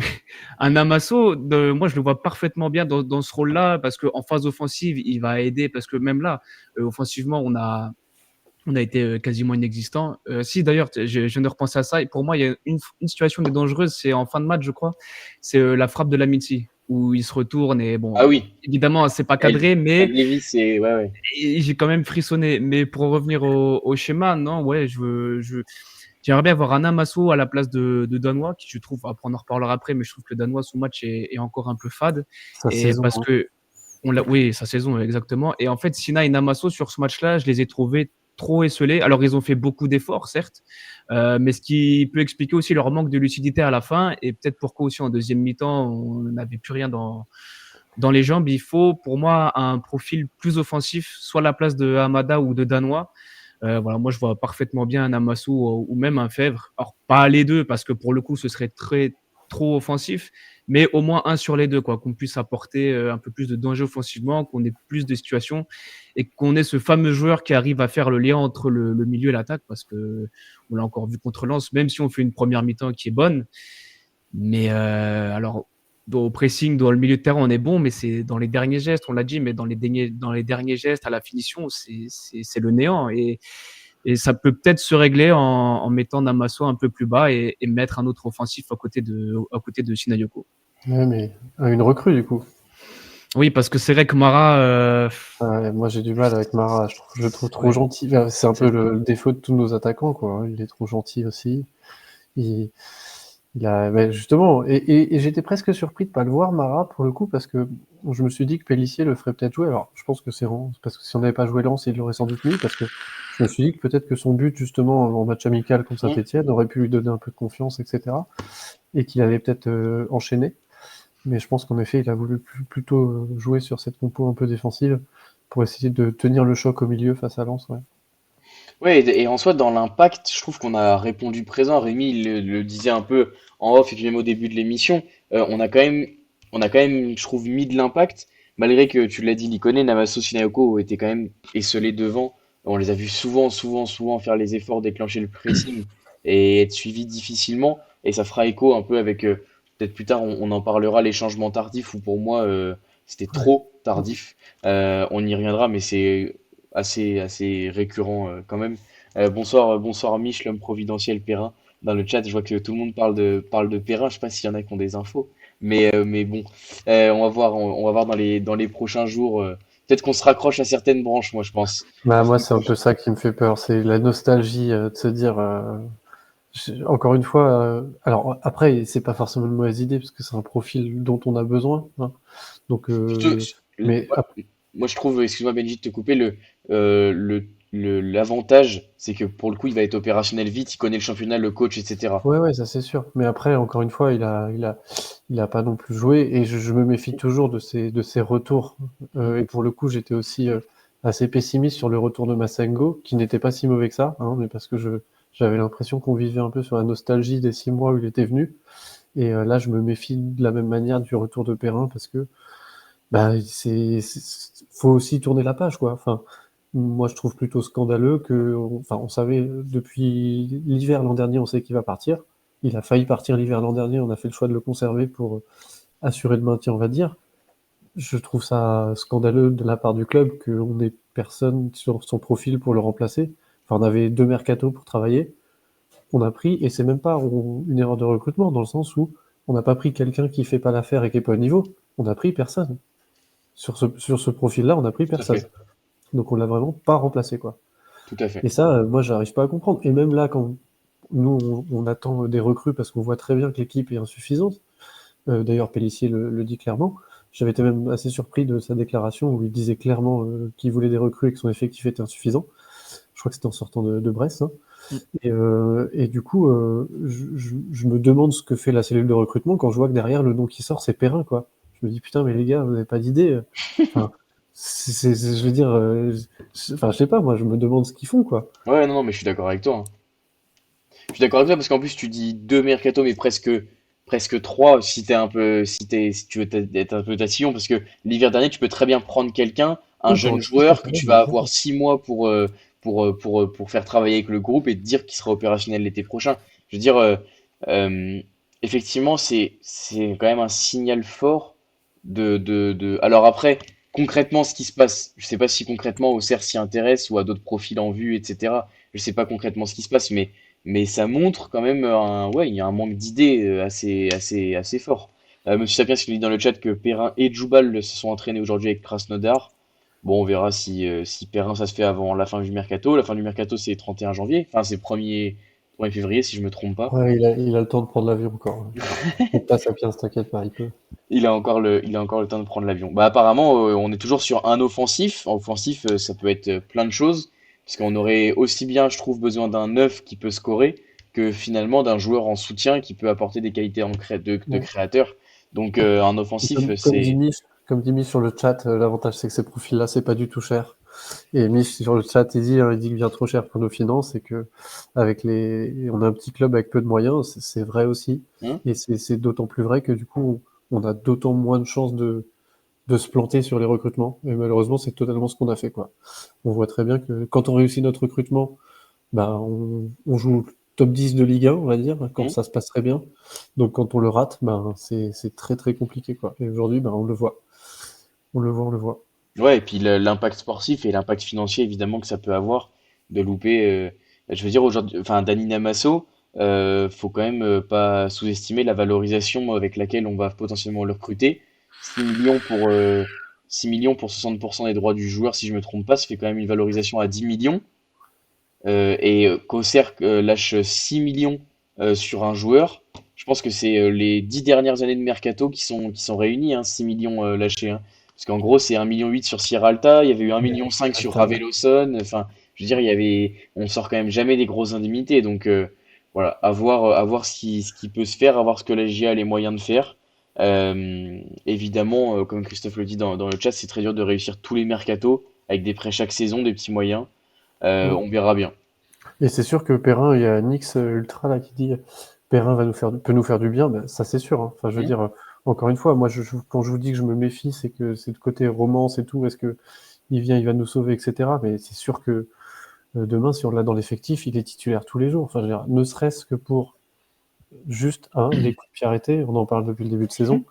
un Amasso, moi, je le vois parfaitement bien dans ce rôle-là parce qu'en phase offensive, il va aider parce que même là, offensivement, on a été quasiment inexistant. Si d'ailleurs, je viens de repenser à ça, et pour moi, il y a une situation qui est dangereuse, c'est en fin de match, je crois, c'est la frappe de Laminzi, où il se retourne et Ah bon, oui, évidemment, c'est pas El, cadré, El mais Levi, c'est. Ouais, ouais. j'ai quand même frissonné. Mais pour revenir au schéma, non, ouais, j'aimerais bien avoir un Amasso à la place de Danois, qui je trouve, après on en reparlera après, mais je trouve que Danois, son match est encore un peu fade. Sa Et saison, parce hein. que oui, sa saison, exactement. Et en fait, Sina et Namasso, sur ce match-là, je les ai trouvés trop esselés. Alors, ils ont fait beaucoup d'efforts, certes, mais ce qui peut expliquer aussi leur manque de lucidité à la fin, et peut-être pourquoi aussi en deuxième mi-temps, on n'avait plus rien dans les jambes. Il faut, pour moi, un profil plus offensif, soit à la place de Hamada ou de Danois. Voilà, moi, je vois parfaitement bien un Amassou ou même un Fèvre. Alors, pas les deux, parce que pour le coup, ce serait trop offensif, mais au moins un sur les deux, quoi, qu'on puisse apporter un peu plus de danger offensivement, qu'on ait plus de situations et qu'on ait ce fameux joueur qui arrive à faire le lien entre le milieu et l'attaque, parce que on l'a encore vu contre Lens, même si on fait une première mi-temps qui est bonne. Mais alors, au pressing, dans le milieu de terrain, on est bon, mais c'est dans les derniers gestes, on l'a dit, mais dans les derniers gestes, à la finition, c'est le néant. Et ça peut peut-être se régler en mettant Namasso un peu plus bas et mettre un autre offensif à côté de Sinayoko. Ouais, mais une recrue, du coup. Oui, parce que c'est vrai que Mara, Ouais, moi, j'ai du mal avec Mara. Je le trouve trop ouais, gentil. C'est un peu c'est ça. le défaut de tous nos attaquants, quoi. Il est trop gentil aussi. Il, justement, et j'étais presque surpris de pas le voir, Mara, pour le coup, parce que je me suis dit que Pélissier le ferait peut-être jouer. Alors, je pense que c'est parce que si on n'avait pas joué Lens, il l'aurait sans doute mis, parce que je me suis dit que peut-être que son but, justement, en match amical contre Mm. Saint-Etienne, aurait pu lui donner un peu de confiance, etc. Et qu'il allait peut-être enchaîner. Mais je pense qu'en effet, il a voulu plutôt jouer sur cette compo un peu défensive pour essayer de tenir le choc au milieu face à Lens. Ouais. Ouais, et en soi, dans l'impact, je trouve qu'on a répondu présent. Rémi, il le disait un peu en off et puis même au début de l'émission. On a quand même, je trouve, mis de l'impact, malgré que tu l'as dit, Likone, Namasso, Sinayoko étaient quand même esselés devant. On les a vus souvent, souvent, souvent faire les efforts, déclencher le pressing et être suivis difficilement. Et ça fera écho un peu avec, peut-être plus tard, on en parlera, les changements tardifs, où pour moi, c'était Ouais. trop tardif. On y reviendra, mais c'est assez récurrent quand même. Bonsoir Mich, l'homme providentiel Perrin. Dans le chat, je vois que tout le monde parle de Perrin. Je sais pas s'il y en a qui ont des infos, mais bon, on va voir dans les prochains jours. Peut-être qu'on se raccroche à certaines branches, moi je pense. Bah, moi, c'est un peu ça qui me fait peur. C'est la nostalgie de se dire. Encore une fois, alors après, c'est pas forcément une mauvaise idée parce que c'est un profil dont on a besoin, hein. Donc, Surtout, mais moi, je trouve, excuse-moi Benji de te couper, l'avantage, c'est que pour le coup, il va être opérationnel vite, il connaît le championnat, le coach, etc. ouais, ça c'est sûr. Mais après, encore une fois, il a pas non plus joué et je me méfie toujours de ses retours. Et pour le coup, j'étais aussi assez pessimiste sur le retour de Massengo, qui n'était pas si mauvais que ça, hein, mais parce que j'avais l'impression qu'on vivait un peu sur la nostalgie des 6 mois où il était venu. Et là, je me méfie de la même manière du retour de Perrin parce que bah, faut aussi tourner la page, quoi. Enfin, moi, je trouve plutôt scandaleux enfin, on savait depuis l'hiver l'an dernier, on sait qu'il va partir. Il a failli partir l'hiver l'an dernier, on a fait le choix de le conserver pour assurer le maintien, on va dire. Je trouve ça scandaleux de la part du club qu'on ait personne sur son profil pour le remplacer. Enfin, on avait 2 mercatos pour travailler. On a pris, et c'est même pas une erreur de recrutement, dans le sens où on n'a pas pris quelqu'un qui fait pas l'affaire et qui est pas au niveau. On a pris personne. Sur ce profil-là, on a pris Tout à personne. fait, Donc on l'a vraiment pas remplacé, quoi. tout à fait. Et ça, moi, j'arrive pas à comprendre. Et même là, quand nous, on attend des recrues parce qu'on voit très bien que l'équipe est insuffisante. D'ailleurs, Pélissier le dit clairement. J'avais été même assez surpris de sa déclaration où il disait clairement qu'il voulait des recrues et que son effectif était insuffisant. Je crois que c'était en sortant de Brest, hein. Mm. Et du coup, je me demande ce que fait la cellule de recrutement quand je vois que derrière, le nom qui sort, c'est Perrin, quoi. Je me dis, putain, mais les gars, vous n'avez pas d'idée. Enfin, je veux dire, enfin, je sais pas, moi, je me demande ce qu'ils font, quoi. Ouais, non, non, mais je suis d'accord avec toi, hein. Je suis d'accord avec toi parce qu'en plus tu dis deux mercato mais presque trois si tu veux être un peu tatillon parce que l'hiver dernier tu peux très bien prendre quelqu'un, un Oui, pour jeune anticiper, joueur que ouais, tu bien vas sûr. avoir 6 mois pour faire travailler avec le groupe et te dire qu'il sera opérationnel l'été prochain. Je veux dire euh, effectivement c'est quand même un signal fort de... Alors après concrètement ce qui se passe, je sais pas si concrètement Auxerre s'y intéresse ou à d'autres profils en vue etc. Je sais pas concrètement ce qui se passe mais ça montre quand même ouais, il y a un manque d'idées assez fort. Monsieur Sapiens qui nous dit dans le chat que Perrin et Djoubal se sont entraînés aujourd'hui avec Krasnodar. Bon, on verra si Perrin ça se fait avant la fin du mercato. La fin du mercato c'est 31 janvier, enfin c'est 1er février si je me trompe pas. Ouais, il a le temps de prendre l'avion encore. Il passe à Sapiens, t'inquiète pas, il peut. Il a encore le temps de prendre l'avion. Bah apparemment on est toujours sur un offensif. Offensif ça peut être plein de choses parce qu'on aurait aussi bien je trouve besoin d'un neuf qui peut scorer que finalement d'un joueur en soutien qui peut apporter des qualités de Ouais. créateur. Donc un Et offensif comme dit Mich sur le chat, l'avantage c'est que ces profils-là, c'est pas du tout cher. Et Mich sur le chat, il dit que vient trop cher pour nos finances et que on a un petit club avec peu de moyens, c'est vrai aussi. hein. Et c'est d'autant plus vrai que du coup, on a d'autant moins de chances de se planter sur les recrutements. Et malheureusement, c'est totalement ce qu'on a fait, quoi. On voit très bien que quand on réussit notre recrutement, bah, on joue top 10 de Ligue 1, on va dire, quand Hein. ça se passe très bien. Donc quand on le rate, ben, c'est très très compliqué, quoi. Et aujourd'hui, ben, on le voit. On le voit, on le voit. Ouais, et puis l'impact sportif et l'impact financier évidemment que ça peut avoir de louper. Je veux dire aujourd'hui, enfin Dani Namasso, faut quand même pas sous-estimer la valorisation avec laquelle on va potentiellement le recruter. 6 millions pour 6 millions pour 60% des droits du joueur, si je me trompe pas, ça fait quand même une valorisation à 10 millions. Et qu'Auxerre lâche 6 millions sur un joueur. Je pense que c'est les 10 dernières années de mercato qui sont réunies, hein, 6 millions lâchés, hein. Parce qu'en gros, c'est 1,8 million sur Sierralta, il y avait eu 1,5 million sur Alta, ouais. Raveloson. Enfin, je veux dire, on sort quand même jamais des grosses indemnités. Donc voilà, à voir ce qui peut se faire, à voir ce que la GIA a les moyens de faire. Évidemment, comme Christophe le dit dans le chat, c'est très dur de réussir tous les mercatos avec des prêts chaque saison, des petits moyens. Mm. On verra bien. Et c'est sûr que Perrin, il y a Nix Ultra là qui dit Perrin peut nous faire du bien, ben, ça c'est sûr, hein. Enfin, je veux Hmm. dire, encore une fois, moi, quand je vous dis que je me méfie, c'est que c'est le côté romance et tout, est-ce que il vient, il va nous sauver, etc. Mais c'est sûr que demain, si on l'a dans l'effectif, il est titulaire tous les jours. Enfin, je veux dire, ne serait-ce que pour juste, les coups de pied arrêtés, on en parle depuis le début de saison.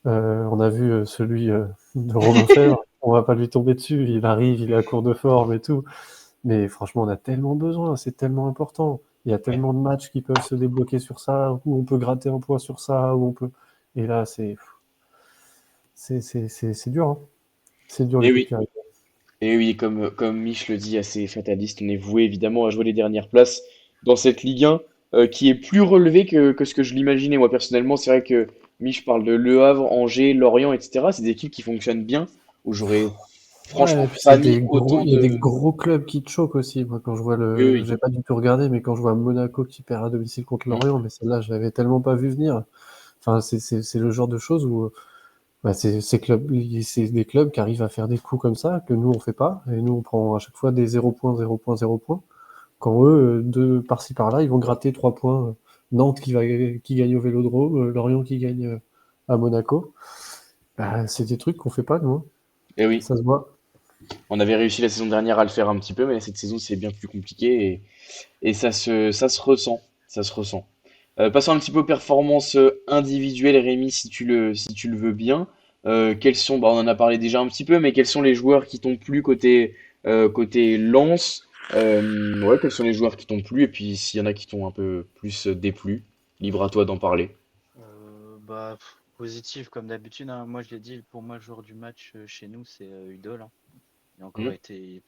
On a vu celui de Romain Fèvre, on va pas lui tomber dessus, il arrive, il est à court de forme et tout. Mais franchement, on a tellement besoin, c'est tellement important. Il y a Ouais. tellement de matchs qui peuvent se débloquer sur ça, où on peut gratter un point sur ça, où on peut. Et là, c'est dur, hein. C'est dur les Et coups de oui, pied arrêtés. et oui, comme Mich le dit, assez fataliste, on est voué évidemment à jouer les dernières places dans cette Ligue 1 qui est plus relevée que ce que je l'imaginais. Moi personnellement, c'est vrai que Mich parle de Le Havre, Angers, Lorient, etc. C'est des équipes qui fonctionnent bien, où j'aurais Ouais, franchement et puis pas mis autant il y a des de... gros clubs qui te choquent aussi. Moi, quand je vois Oui, j'ai oui. pas du tout regardé, mais quand je vois Monaco qui perd à domicile contre Hmm. Lorient, mais celle-là, je l'avais tellement pas vu venir. Enfin, c'est le genre de choses où, bah, c'est des clubs qui arrivent à faire des coups comme ça, que nous, on fait pas. Et nous, on prend à chaque fois des 0 points, 0 points, 0 points. Quand eux, deux par-ci par-là, ils vont gratter 3 points. Nantes qui gagne au Vélodrome, Lorient qui gagne à Monaco. Bah, c'est des trucs qu'on fait pas, nous, hein. Et oui, Ça se voit. on avait réussi la saison dernière à le faire un petit peu, mais cette saison c'est bien plus compliqué et ça se ressent. Ça se ressent. Passons un petit peu aux performances individuelles, Rémi, si tu le veux bien. Quels sont, bah, on en a parlé déjà un petit peu, mais quels sont les joueurs qui t'ont plu côté Lens? Ouais, quels sont les joueurs qui t'ont plu et puis s'il y en a qui t'ont un peu plus déplu, libre à toi d'en parler. Positif comme d'habitude, hein. Moi, je l'ai dit, pour moi, le joueur du match chez nous, c'est Udol, hein. Il a encore Hmm. été,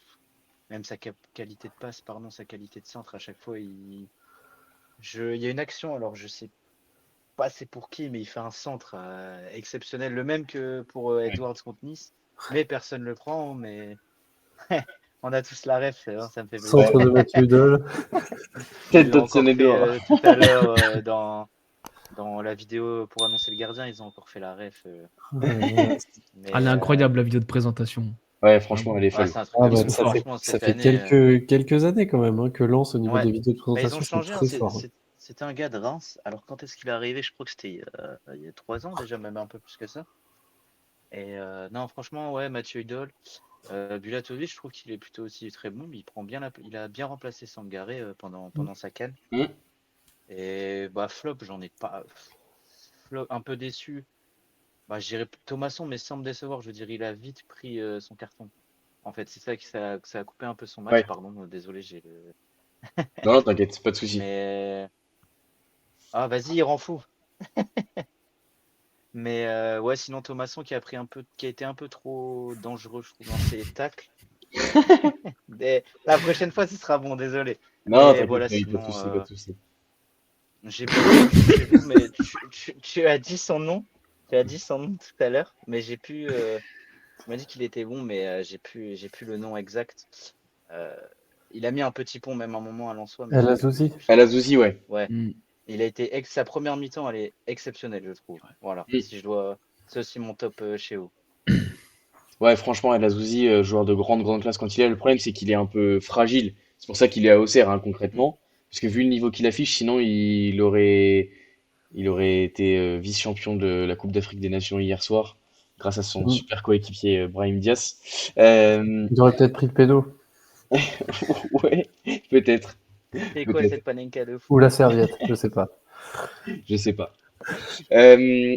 même sa qualité de passe, pardon, sa qualité de centre, à chaque fois, il y a une action, alors je sais pas c'est pour qui, mais il fait un centre exceptionnel, le même que pour Edwards contre Nice, mais personne le prend, mais on a tous la ref, hein, ça me fait plaisir. Centre de Mathieu Dole. Ils Tête l'ont d'Hudson encore fait Edouard. tout à l'heure dans la vidéo pour annoncer le gardien, ils ont encore fait la ref. Ah, elle Mais est incroyable, la vidéo de présentation. Ouais, Ah franchement, bon. elle est ouais, folle. c'est un truc Ah de Ils bah, fou. sont forts. Franchement, ça cette fait année, quelques années quand même hein, que Lens, au niveau ouais. des vidéos de Bah, ils présentation, ont sont changé, hein. très forts. C'était un gars de Reims. Alors, quand est-ce qu'il est arrivé? Je crois que c'était il y a 3 ans déjà, même un peu plus que ça. Et non, franchement, ouais, Mathieu Idol. Bulatovic, je trouve qu'il est plutôt aussi très bon. Il a bien remplacé Sangaré Mm. pendant sa canne. Hmm. Et bah, flop, j'en ai pas. Flop, un peu déçu. Bah, je dirais Thomasson, mais sans me décevoir, je veux dire, il a vite pris son carton. En fait, c'est ça que ça a coupé un peu son match. Ouais. Pardon, désolé, j'ai le. Non, non, t'inquiète, pas de souci. Mais ah, vas-y, il rend fou. Mais ouais, sinon Thomasson qui a été un peu trop dangereux, je trouve, dans ses tacles. La prochaine fois, ce sera bon, désolé. Non, Mais t'inquiète, voilà, pas de sinon, souci, pas de souci. j'ai pas vu jouer chez vous, mais tu as dit son nom. Tu as dit son nom tout à l'heure, mais tu m'as dit qu'il était bon, mais j'ai plus le nom exact. Euh, il a mis un petit pont même un moment à Lensois, mais El Azouzi. À la Zouzi, ouais. ouais, Mm. sa première mi-temps, elle est exceptionnelle, je trouve. Voilà, Hmm. si je dois, c'est aussi mon top chez vous. Ouais, franchement, El Azouzi, joueur de grande, grande classe quand il est là. Le problème, c'est qu'il est un peu fragile. C'est pour ça qu'il est à Auxerre, hein, Mm. concrètement. Parce que vu le niveau qu'il affiche, sinon, il aurait été vice-champion de la Coupe d'Afrique des Nations hier soir, grâce à son Mm. super coéquipier Brahim Diaz. Euh, Il aurait peut-être pris le pédo ouais, peut-être, C'est quoi peut-être, cette panenka de ou fou la là? serviette, je sais pas. je sais pas. Euh,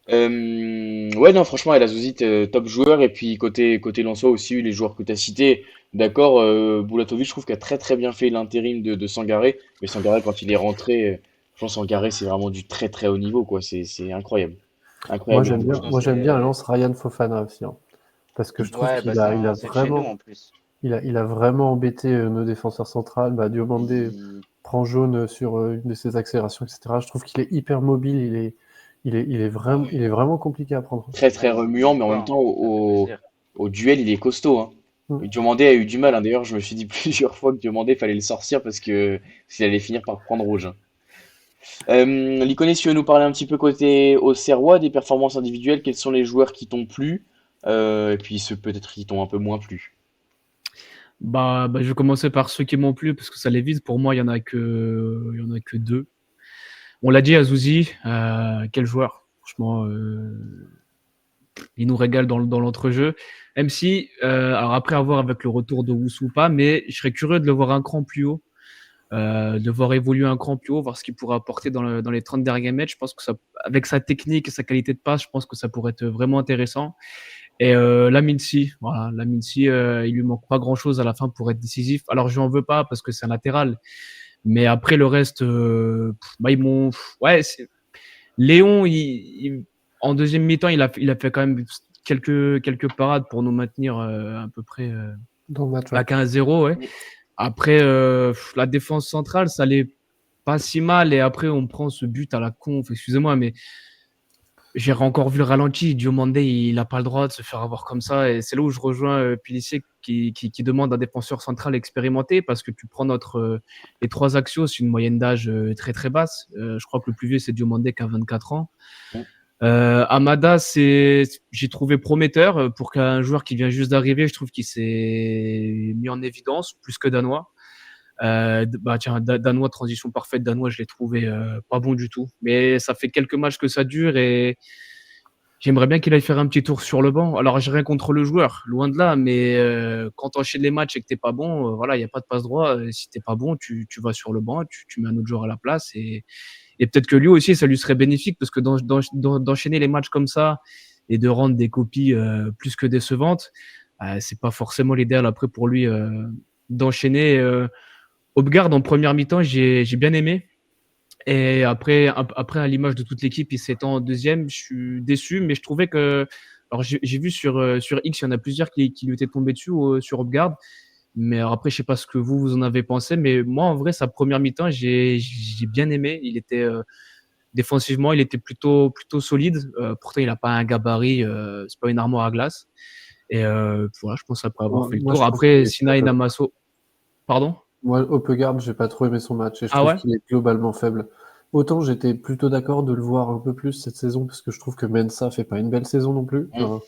ouais, non, franchement, El Azouzi, top joueur. Et puis, côté Lensois aussi, les joueurs que tu as cités, d'accord, Boulatovic, je trouve qu'il a très très bien fait l'intérim de Sangaré. Mais Sangaré, quand il est rentré, je pense Sangaré, c'est vraiment du très très haut niveau, quoi. C'est incroyable. Moi Incroyable le j'aime niveau bien, qu'il Non, a. moi j'aime bien à c'est Lens Ryan Fofana aussi, hein, parce que je trouve ouais, bah il a c'est de chez nous vraiment, en plus. il a vraiment embêté nos défenseurs centrales. Bah, Diomandé Il... prend jaune sur une de ses accélérations, etc. Je trouve qu'il est hyper mobile, Ah oui. il est vraiment compliqué à prendre. Très Ah, très il remuant, hésite mais en pas, même hein. temps, Ça fait plaisir. au duel, il est costaud, hein. Mm. Diomandé a eu du mal, Ouais. hein. D'ailleurs, je me suis dit plusieurs fois que Diomandé, fallait le sortir parce que s'il allait finir par prendre rouge, hein. Liconé, si tu veux nous parler un petit peu côté Auxerrois, des performances individuelles, quels sont les joueurs qui t'ont plu, et puis ceux peut-être qui t'ont un peu moins plu. Je vais commencer par ceux qui m'ont plu parce que ça les vise. Pour moi, il y en a que deux. On l'a dit, Azouzi, quel joueur. Franchement, il nous régale dans l'entrejeu. Même si, alors après avoir avec le retour de Woussou ou pas, mais je serais curieux de le voir un cran plus haut, de le voir évoluer un cran plus haut, voir ce qu'il pourrait apporter dans les 30 derniers mètres. Je pense que ça, avec sa technique et sa qualité de passe, je pense que ça pourrait être vraiment intéressant. Et Laminsi, voilà, Laminsi, il lui manque pas grand-chose à la fin pour être décisif. Alors je n'en veux pas parce que c'est un latéral, mais après le reste, ils m'ont, ouais, Léon, en deuxième mi-temps, il a fait quand même quelques parades pour nous maintenir à peu près Dans le match, à ouais. 15-0. Ouais. Après, la défense centrale, ça allait pas si mal. Et après, on prend ce but à la con. Excusez-moi, mais j'ai encore vu le ralenti. Diomandé, il n'a pas le droit de se faire avoir comme ça. Et c'est là où je rejoins Pélissier qui demande un défenseur central expérimenté parce que tu prends les trois axios, c'est une moyenne d'âge très très basse. Je crois que le plus vieux, c'est Diomandé qui a 24 ans. Amada, j'ai trouvé prometteur pour qu'un joueur qui vient juste d'arriver. Je trouve qu'il s'est mis en évidence plus que Danois. Tiens, Danois, transition parfaite. Danois, je l'ai trouvé pas bon du tout. Mais ça fait quelques matchs que ça dure et j'aimerais bien qu'il aille faire un petit tour sur le banc. Alors, j'ai rien contre le joueur, loin de là, mais quand tu enchaînes les matchs et que t'es pas bon, voilà, il n'y a pas de passe droit. Si t'es pas bon, tu vas sur le banc, tu mets un autre joueur à la place et peut-être que lui aussi, ça lui serait bénéfique parce que d'enchaîner les matchs comme ça et de rendre des copies plus que décevantes, c'est pas forcément l'idéal après pour lui d'enchaîner. Hopgard en première mi-temps, j'ai bien aimé. Et après, à l'image de toute l'équipe, il s'étend en deuxième. Je suis déçu, mais je trouvais que. Alors, j'ai vu sur X, il y en a plusieurs qui lui étaient tombés dessus sur Hopgard. Mais alors après, je sais pas ce que vous en avez pensé. Mais moi, en vrai, sa première mi-temps, j'ai bien aimé. Il était défensivement, il était plutôt solide. Pourtant, il n'a pas un gabarit, c'est pas une armoire à glace. Et voilà, je pense après avoir fait le Moi, tour. je trouve qu'il Après, est Sina et faible. Namasso. Pardon? Moi, Opegarde, j'ai pas trop aimé son match et je Ah trouve ouais? qu'il est globalement faible. Autant j'étais plutôt d'accord de le voir un peu plus cette saison parce que je trouve que Mensa fait pas une belle saison non plus. Mm.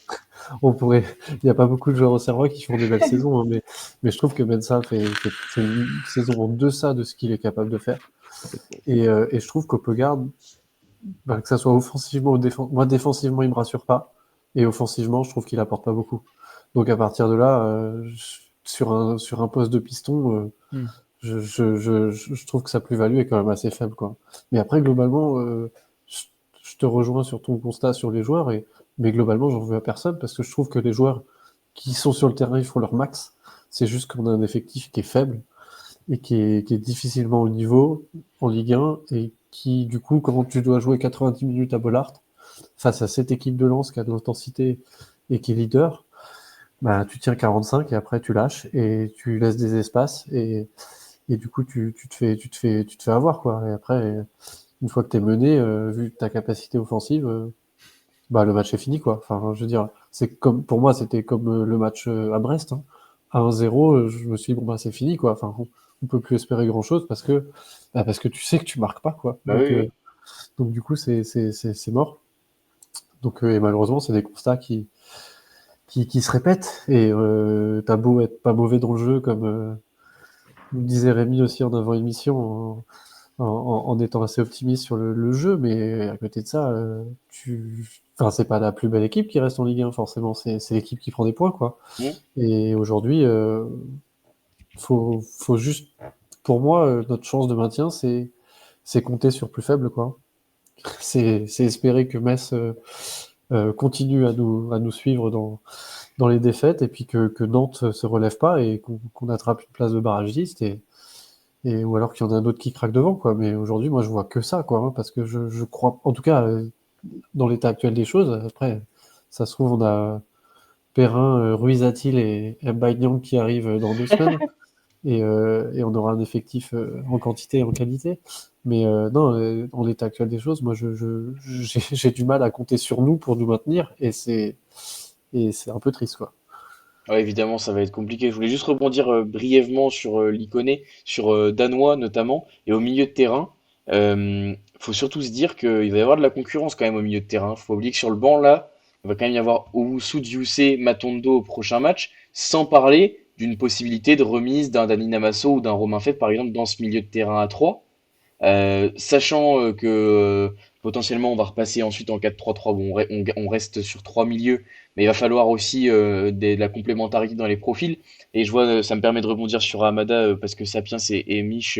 On pourrait, il n'y a pas beaucoup de joueurs au Serrois qui font des belles saisons, hein, mais je trouve que Mensa fait une saison en deçà de ce qu'il est capable de faire. Et je trouve qu'Opegarde, que ça soit offensivement ou moi défensivement, il me rassure pas. Et offensivement, je trouve qu'il apporte pas beaucoup. Donc à partir de là, sur un poste de piston, Hmm. je trouve que sa plus-value est quand même assez faible, quoi. Mais après, globalement, je, je te rejoins sur ton constat sur les joueurs, mais globalement, j'en veux à personne parce que je trouve que les joueurs qui sont sur le terrain, ils font leur max. C'est juste qu'on a un effectif qui est faible et qui est difficilement au niveau en Ligue 1 et qui, du coup, quand tu dois jouer 90 minutes à Bollard face à cette équipe de Lens qui a de l'intensité et qui est leader, bah, tu tiens 45 et après tu lâches et tu laisses des espaces et du coup tu te fais avoir quoi. Et après, une fois que t'es mené, vu ta capacité offensive, bah le match est fini quoi. Enfin, je veux dire, c'est comme pour moi c'était comme le match à Brest, hein. À 1-0, je me suis dit bon bah c'est fini quoi. Enfin, on peut plus espérer grand chose parce que tu sais que tu marques pas quoi. Bah oui, oui. Donc du coup c'est mort. Donc et malheureusement c'est des constats qui se répètent et t'as beau être pas mauvais dans le jeu comme nous disait Rémi aussi en avant-émission en étant assez optimiste sur le jeu, mais à côté de ça, enfin, c'est pas la plus belle équipe qui reste en Ligue 1, forcément, c'est l'équipe qui prend des points, quoi. Mm. Et aujourd'hui, faut juste, pour moi, notre chance de maintien, c'est compter sur plus faible, quoi. C'est espérer que Metz continue à nous suivre dans les défaites et puis que Nantes se relève pas et qu'on attrape une place de barragiste et ou alors qu'il y en a un autre qui craque devant, quoi. Mais aujourd'hui, moi, je vois que ça, quoi, hein, parce que je crois, en tout cas, dans l'état actuel des choses, après, ça se trouve, on a Perrin, Ruiz-Atil et Mbaye qui arrivent dans 2 semaines, et on aura un effectif en quantité et en qualité. Mais non, dans l'état actuel des choses, moi, j'ai du mal à compter sur nous pour nous maintenir, et c'est un peu triste, quoi. Ouais, évidemment, ça va être compliqué. Je voulais juste rebondir brièvement sur l'Ikoné, sur Danois notamment, et au milieu de terrain. Faut surtout se dire qu'il va y avoir de la concurrence quand même au milieu de terrain. Faut pas oublier que sur le banc, là, il va quand même y avoir Owusu, Dioufé, Matondo au prochain match, sans parler d'une possibilité de remise d'un Dani Namasso ou d'un Romain Faites, par exemple, dans ce milieu de terrain à 3. Sachant que potentiellement on va repasser ensuite en 4-3-3, bon, on reste sur trois milieux, mais il va falloir aussi de la complémentarité dans les profils. Et je vois, ça me permet de rebondir sur Amada parce que Sapiens et Mich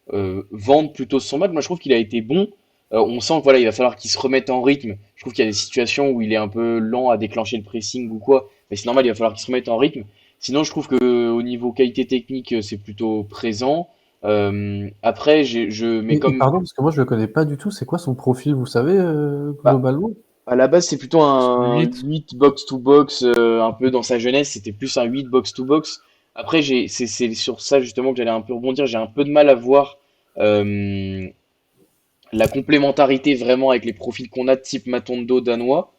vendent plutôt son match. Moi je trouve qu'il a été bon. On sent que voilà, il va falloir qu'il se remette en rythme. Je trouve qu'il y a des situations où il est un peu lent à déclencher le pressing ou quoi, mais c'est normal, il va falloir qu'il se remette en rythme. Sinon, je trouve que au niveau qualité technique, c'est plutôt présent. Après, mais Et comme pardon, parce que moi, je le connais pas du tout. C'est quoi son profil, vous savez, bah, globalement? à la base, c'est plutôt un 8. 8 box-to-box, un peu dans sa jeunesse, c'était plus un 8 box-to-box. Après, c'est sur ça justement que j'allais un peu rebondir. J'ai un peu de mal à voir euh, la complémentarité vraiment avec les profils qu'on a de type Matondo danois.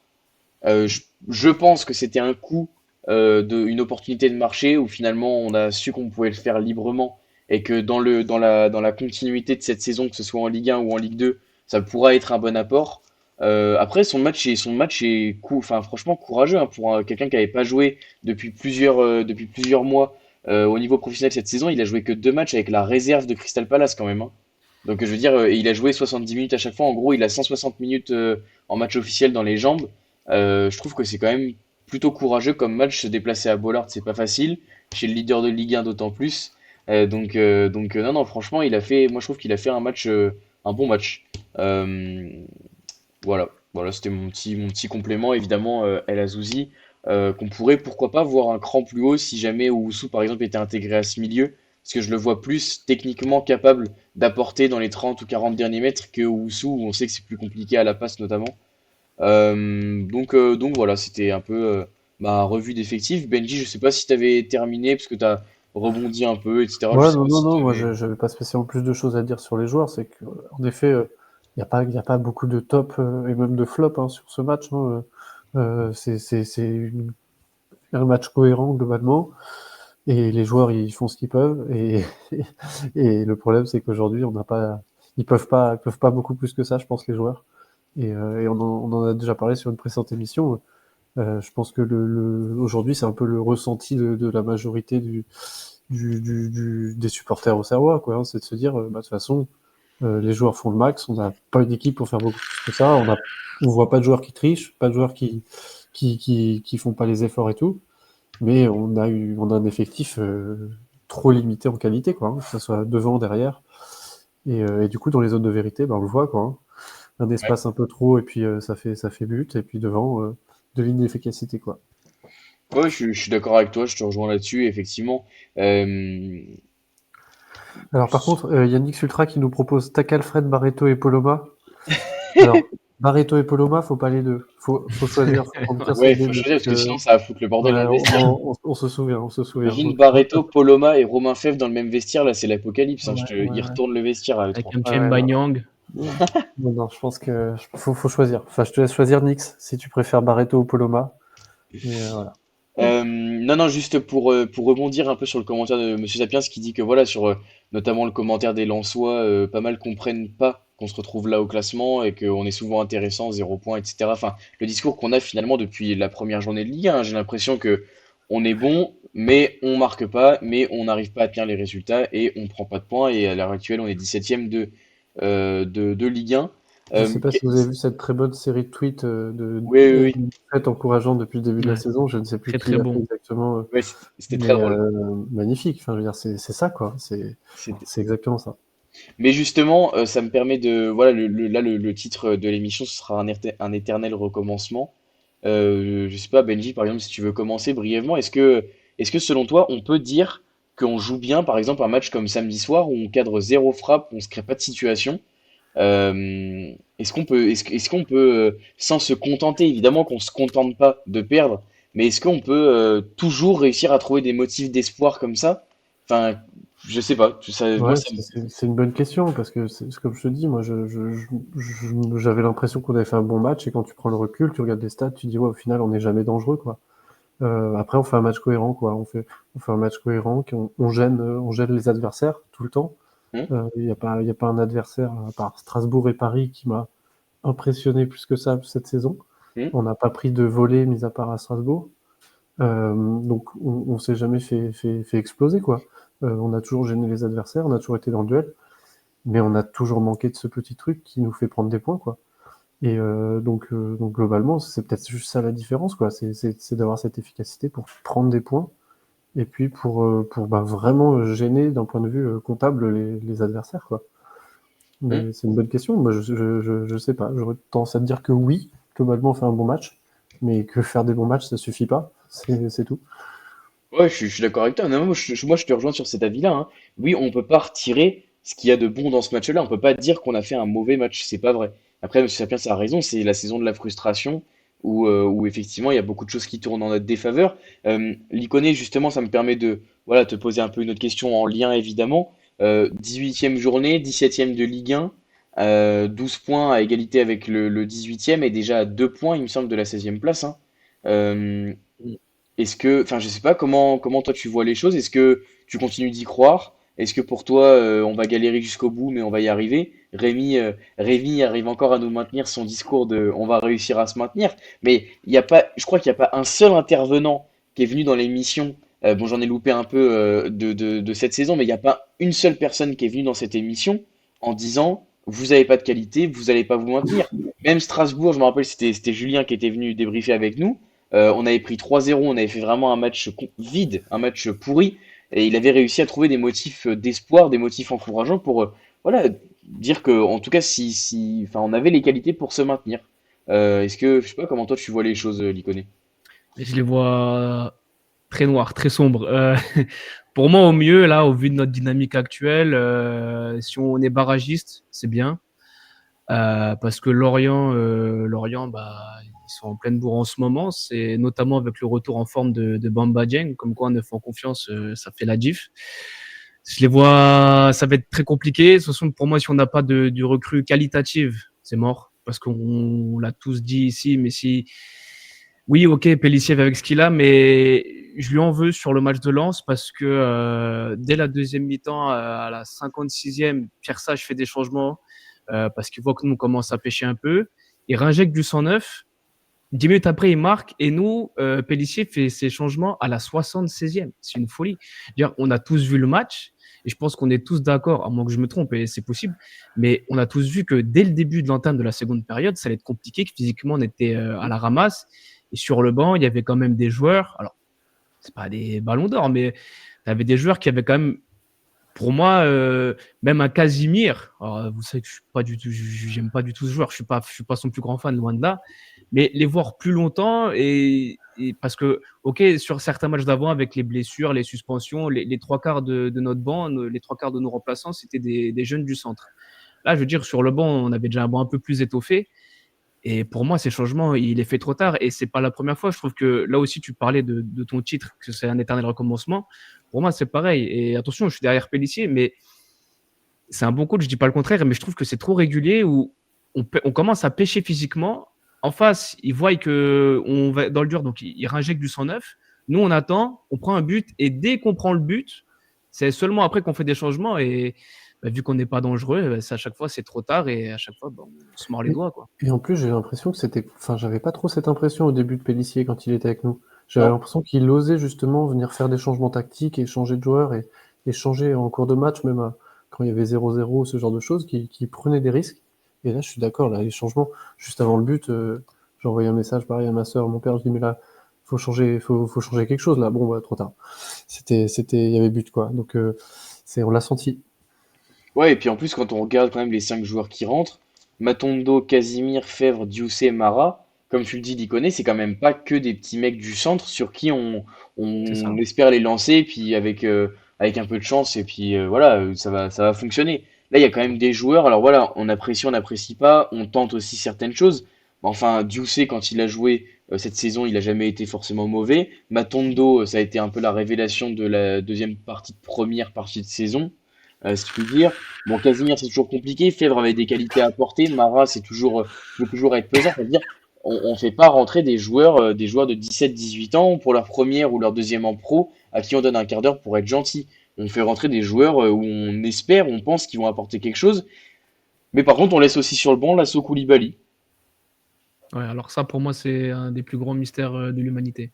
Je pense que c'était un coup, une opportunité de marché où finalement on a su qu'on pouvait le faire librement et que dans la continuité de cette saison, que ce soit en Ligue 1 ou en Ligue 2, ça pourra être un bon apport. Après, son match est enfin, franchement courageux hein, pour quelqu'un qui n'avait pas joué depuis plusieurs mois au niveau professionnel cette saison. Il a joué que 2 matchs avec la réserve de Crystal Palace quand même, hein. Donc je veux dire, il a joué 70 minutes à chaque fois. En gros, il a 160 minutes en match officiel dans les jambes. Je trouve que c'est quand même plutôt courageux comme match. Se déplacer à Bollard, c'est pas facile. Chez le leader de Ligue 1, d'autant plus. Non, non, franchement, moi, je trouve qu'il a fait un bon match. Voilà, voilà, c'était mon petit complément. Évidemment, El Azouzi, qu'on pourrait pourquoi pas voir un cran plus haut si jamais Owusu par exemple était intégré à ce milieu, parce que je le vois plus techniquement capable d'apporter dans les 30 ou 40 derniers mètres que Owusu, où on sait que c'est plus compliqué à la passe notamment. Donc voilà, c'était un peu ma revue d'effectifs. Benji, je sais pas si tu avais terminé, parce que tu as rebondi un peu, etc. Je Ouais, sais non, pas non, si tu non, moi avais... j'avais pas spécialement plus de choses à dire sur les joueurs, c'est que en effet, y a pas beaucoup de top et même de flop hein, sur ce match. Hein. C'est un match cohérent globalement, et les joueurs ils font ce qu'ils peuvent, et, et le problème c'est qu'aujourd'hui on n'a pas, ils peuvent pas beaucoup plus que ça, je pense les joueurs. Et on en a déjà parlé sur une précédente émission. Je pense que aujourd'hui c'est un peu le ressenti de la majorité des supporters au Serrois, quoi. Hein, c'est de se dire, bah, de toute façon, les joueurs font le max, on n'a pas une équipe pour faire beaucoup plus que ça, on voit pas de joueurs qui trichent, pas de joueurs qui font pas les efforts et tout, mais on a un effectif trop limité en qualité, quoi, hein, que ce soit devant, derrière, et du coup, dans les zones de vérité, bah, on le voit, quoi. Hein, un Ouais. espace un peu trop, et puis ça fait but, et puis devant, de l'inefficacité, quoi. Ouais, je suis d'accord avec toi, je te rejoins là-dessus, effectivement. Euh, Alors par contre, Yannick Sultra qui nous propose Takalfred, Barreto et Poloma. Alors, Barreto et Poloma, faut pas les deux. Faut choisir, faut prendre qu'un ouais, seul il des faut deux. choisir, Parce parce que que, sinon ça va foutre le bordel dans ouais, le vestiaire. on se souvient, on se souvient. Imagine Donc, Barreto, Poloma et Romain Fèvre dans le même vestiaire, là c'est l'apocalypse, hein, ouais, ils ouais. retournent le vestiaire à eux Avec trois. Ouais, Mchem ouais, non. Banyang. Non, non, je pense que faut choisir. Enfin, je te laisse choisir, Nix, si tu préfères Barreto ou Poloma. Mais voilà. Non, non, juste pour rebondir un peu sur le commentaire de Monsieur Sapiens qui dit que voilà, sur notamment le commentaire des Lensois, pas mal comprennent pas qu'on se retrouve là au classement et qu'on est souvent intéressant, 0 points, etc. Enfin, le discours qu'on a finalement depuis la première journée de Ligue 1, hein, j'ai l'impression que on est bon, mais on marque pas, mais on n'arrive pas à tenir les résultats et on prend pas de points. Et à l'heure actuelle, on est 17e de Ligue 1. Je sais pas Ok. si vous avez vu cette très bonne série de tweets Oui, oui, oui. encourageant depuis le début de la Ouais, saison. Je ne sais plus très qui très l'a fait bon. exactement, Ouais, c'était très mais drôle. magnifique. Enfin, je veux dire, c'est ça, quoi. C'est exactement ça. Mais justement, ça me permet de, voilà, là, le titre de l'émission, ce sera un éternel recommencement. Je sais pas, Benji, par exemple, si tu veux commencer brièvement, est-ce que selon toi, on peut dire qu'on joue bien, par exemple, un match comme samedi soir où on cadre zéro frappe, on se crée pas de situation? Est-ce qu'on peut, sans se contenter, évidemment qu'on se contente pas de perdre, mais est-ce qu'on peut toujours réussir à trouver des motifs d'espoir comme ça? Enfin, je sais pas, moi Ouais, ça me... c'est une bonne question parce que comme je te dis, moi, j'avais l'impression qu'on avait fait un bon match et quand tu prends le recul, tu regardes les stats, tu dis ouais, au final, on n'est jamais dangereux, quoi. Après, on fait un match cohérent, quoi. On fait un match cohérent, on gêne les adversaires tout le temps. Hmm. Il y a pas un adversaire à part Strasbourg et Paris qui m'a impressionné plus que ça cette saison. Hmm. On n'a pas pris de volée, mis à part à Strasbourg. Donc on s'est jamais fait exploser, quoi. On a toujours gêné les adversaires, on a toujours été dans le duel, mais on a toujours manqué de ce petit truc qui nous fait prendre des points, quoi. Donc globalement, c'est peut-être juste ça la différence, quoi. C'est d'avoir cette efficacité pour prendre des points et puis pour bah, vraiment gêner d'un point de vue comptable les adversaires, quoi. Hmm. Mais c'est une bonne question. Moi, je sais pas. J'aurais tendance à te dire que oui, globalement, on fait un bon match, mais que faire des bons matchs, ça suffit pas. C'est tout. Ouais, je suis d'accord avec toi. Non, moi, je te rejoins sur cet avis-là, hein. Oui, on peut pas retirer ce qu'il y a de bon dans ce match-là. On peut pas dire qu'on a fait un mauvais match. C'est pas vrai. Après, M. Sapiens a raison. C'est la saison de la frustration où effectivement, il y a beaucoup de choses qui tournent en notre défaveur. L'Iconé, justement, ça me permet de voilà, te poser un peu une autre question en lien, évidemment. 18e journée, 17e de Ligue 1, 12 points à égalité avec le 18e et déjà à 2 points, il me semble, de la 16e place, hein. Euh, Est-ce que, enfin, je sais pas comment toi tu vois les choses. Est-ce que tu continues d'y croire? Est-ce que pour toi, on va galérer jusqu'au bout, mais on va y arriver? Rémi arrive encore à nous maintenir son discours de, on va réussir à se maintenir. Mais il y a pas, je crois qu'il n'y a pas un seul intervenant qui est venu dans l'émission. Bon, j'en ai loupé un peu de cette saison, mais il n'y a pas une seule personne qui est venue dans cette émission en disant, vous n'avez pas de qualité, vous n'allez pas vous maintenir. Même Strasbourg, je me rappelle, c'était Julien qui était venu débriefer avec nous. On avait pris 3-0, on avait fait vraiment un match vide, un match pourri, et il avait réussi à trouver des motifs d'espoir, des motifs encourageants pour voilà, dire que, en tout cas, enfin, on avait les qualités pour se maintenir. Est-ce que, je sais pas comment toi tu vois les choses, Liconé? Je les vois très noirs, très sombres. Pour moi, au mieux, là, au vu de notre dynamique actuelle, si on est barragiste, c'est bien. Parce que Lorient, bah, ils sont en pleine bourre en ce moment. C'est notamment avec le retour en forme de Bamba Dieng, comme quoi en ne font confiance, ça fait la diff. Je les vois, ça va être très compliqué. De toute façon, pour moi, si on n'a pas de recrue qualitative, c'est mort. Parce qu'on l'a tous dit ici, mais si, oui, ok, Pélissier avec ce qu'il a, mais je lui en veux sur le match de Lens parce que dès la deuxième mi-temps, à la 56e, Pierre Sage fait des changements parce qu'il voit que nous on commence à pêcher un peu. Il réinjecte du 109. 10 minutes après, il marque et nous, Pélissier fait ses changements à la 76e. C'est une folie. Dire, on a tous vu le match et je pense qu'on est tous d'accord, à moins que je me trompe, et c'est possible, mais on a tous vu que dès le début de l'entame de la seconde période, ça allait être compliqué, que physiquement on était à la ramasse. Et sur le banc, il y avait quand même des joueurs. Alors, c'est pas des ballons d'or, mais tu avais des joueurs qui avaient quand même, pour moi, même un Casimir. Alors, vous savez que je suis pas du tout, j'aime pas du tout ce joueur. Je suis pas son plus grand fan, loin de là. Mais les voir plus longtemps et parce que, ok, sur certains matchs d'avant, avec les blessures, les suspensions, les trois quarts de notre banc, les trois quarts de nos remplaçants, c'était des jeunes du centre. Là, je veux dire, sur le banc, on avait déjà un banc un peu plus étoffé. Et pour moi, ces changements, il est fait trop tard. Et c'est pas la première fois. Je trouve que là aussi, tu parlais de ton titre, que c'est un éternel recommencement. Pour moi, c'est pareil. Et attention, je suis derrière Pélissier, mais c'est un bon coach, je dis pas le contraire, mais je trouve que c'est trop régulier où on commence à pêcher physiquement. En face, ils voient que on va dans le dur, donc ils réinjectent du 109. Nous, on attend, on prend un but, et dès qu'on prend le but, c'est seulement après qu'on fait des changements. Et bah, vu qu'on n'est pas dangereux, bah, à chaque fois, c'est trop tard, et à chaque fois, bah, on se mord les Et, doigts, quoi. et en plus, j'ai l'impression que c'était. Enfin, j'avais pas trop cette impression au début de Pélissier quand il était avec nous. J'avais Non. l'impression qu'il osait justement venir faire des changements tactiques et changer de joueur et changer en cours de match, même quand il y avait 0-0, ce genre de choses, qui prenait des risques. Et là, je suis d'accord, là, les changements, juste avant le but, j'ai envoyé un message pareil à ma soeur, mon père, je dis, mais là, faut changer quelque chose, là. Bon, bah, trop tard. Il y avait but, quoi. Donc, on l'a senti. Ouais, et puis en plus, quand on regarde quand même les 5 joueurs qui rentrent, Matondo, Casimir, Fèvre, Dioussé, Mara, comme tu le dis, Dikoné, c'est quand même pas que des petits mecs du centre sur qui C'est on ça. espère les lancer, puis avec un peu de chance, et puis voilà, ça va fonctionner. Là, il y a quand même des joueurs, alors voilà, on n'apprécie pas, on tente aussi certaines choses. Mais enfin, Dioussé, quand il a joué cette saison, il a jamais été forcément mauvais. Matondo, ça a été un peu la révélation de la deuxième partie de première partie de saison, si je puis dire. Bon, Casimir, c'est toujours compliqué. Fèvre avait des qualités à apporter. Mara, peut toujours être pesant. C'est-à-dire, on fait pas rentrer des joueurs de 17-18 ans pour leur première ou leur deuxième en pro, à qui on donne un quart d'heure pour être gentil. On fait rentrer des joueurs où on espère, on pense qu'ils vont apporter quelque chose. Mais par contre, on laisse aussi sur le banc Lasso Koulibaly. Ouais, alors ça, pour moi, c'est un des plus grands mystères de l'humanité.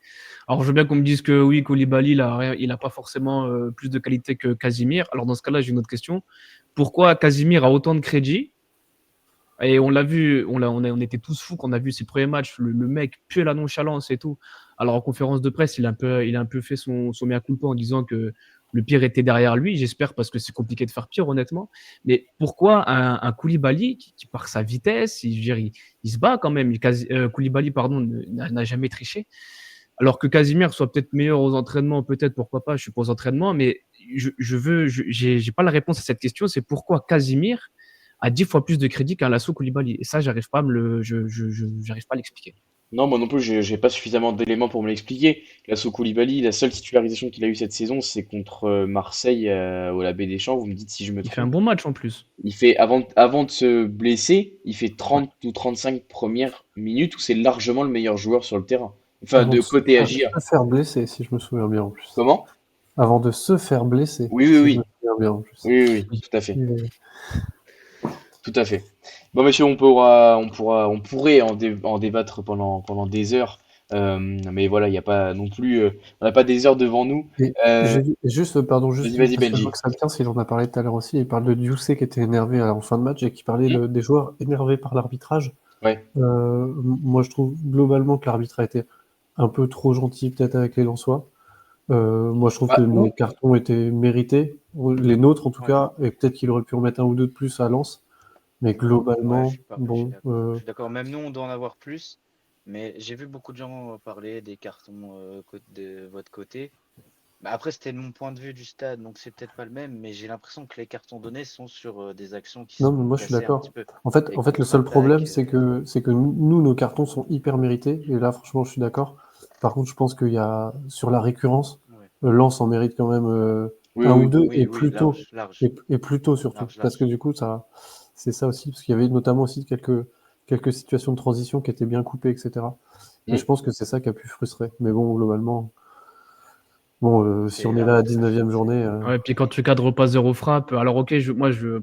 Alors, je veux bien qu'on me dise que oui, Koulibaly, il a pas forcément plus de qualité que Casimir. Alors, dans ce cas-là, j'ai une autre question. Pourquoi Casimir a autant de crédit? Et on l'a vu, on était tous fous quand on a vu ses premiers matchs. Le mec pue la nonchalance et tout. Alors, en conférence de presse, il a un peu fait son mea culpa en disant que le pire était derrière lui. J'espère, parce que c'est compliqué de faire pire, honnêtement. Mais pourquoi un Koulibaly qui par sa vitesse, je veux dire, il se bat quand même. Koulibaly, pardon, n'a jamais triché. Alors que Casimir soit peut-être meilleur aux entraînements, peut-être, pourquoi pas, je suis pas aux entraînements, mais j'ai pas la réponse à cette question. C'est pourquoi Casimir a 10 fois plus de crédit qu'un Lasso Koulibaly. Et ça, j'arrive pas à me le, j'arrive pas à l'expliquer. Non, moi non plus, j'ai pas suffisamment d'éléments pour me l'expliquer. Lasso Koulibaly, la seule titularisation qu'il a eue cette saison, c'est contre Marseille au la Baie des Champs. Vous me dites si je me Il fait un trompe. bon match en plus. Il fait, avant de se blesser, il fait Ouais. 30 ou 35 premières minutes où c'est largement le meilleur joueur sur le terrain. Enfin, Avant de de côté AGA. se faire blesser, si je me souviens bien en plus. Comment? Avant de se faire blesser, Oui, oui, si je me oui. souviens bien en plus. Oui, oui, oui, Oui. tout à fait. Il est- Tout à fait. Bon, monsieur, on pourrait en débattre pendant des heures. Mais voilà, il n'y a pas non plus, on n'a pas des heures devant nous. Et Euh, juste, pardon, vas-y, juste vas-y, parce que je vois Benji. que ça me tient, il en a parlé tout à l'heure aussi, il parle de Dioussé qui était énervé en fin de match et qui parlait Hmm. des joueurs énervés par l'arbitrage. Ouais. Moi, je trouve globalement que l'arbitre a été un peu trop gentil peut-être avec les Lensois. Moi, je trouve que Bah, nos cartons étaient mérités, les nôtres en tout Ouais. cas, et peut-être qu'il aurait pu en mettre un ou deux de plus à Lens. Mais Ouais, globalement, je bon, suis d'accord. Je suis d'accord. Même nous, on doit en avoir plus. Mais j'ai vu beaucoup de gens parler des cartons de votre côté. Bah, après, c'était de mon point de vue du stade, donc c'est peut-être pas le même, mais j'ai l'impression que les cartons donnés sont sur des actions qui Non, mais sont moi je suis cassées un petit d'accord. peu. Les En fait, le seul problème, contre-attaques. c'est que nous, nos cartons sont hyper mérités. Et là, franchement, je suis d'accord. Par contre, je pense qu'il y a, sur la récurrence, Ouais. Lens en mérite quand même Oui, un oui, ou oui. deux, Oui, oui, large, large, et plus tôt surtout. Parce que large. du coup, c'est ça aussi, parce qu'il y avait notamment aussi quelques situations de transition qui étaient bien coupées, etc. Et je Mm. pense que c'est ça qui a pu frustrer. Mais bon, globalement, bon, si C'est on est là à la l'arbitrage 19e français. journée, Ouais, puis quand tu cadres pas zéro frappe, alors ok,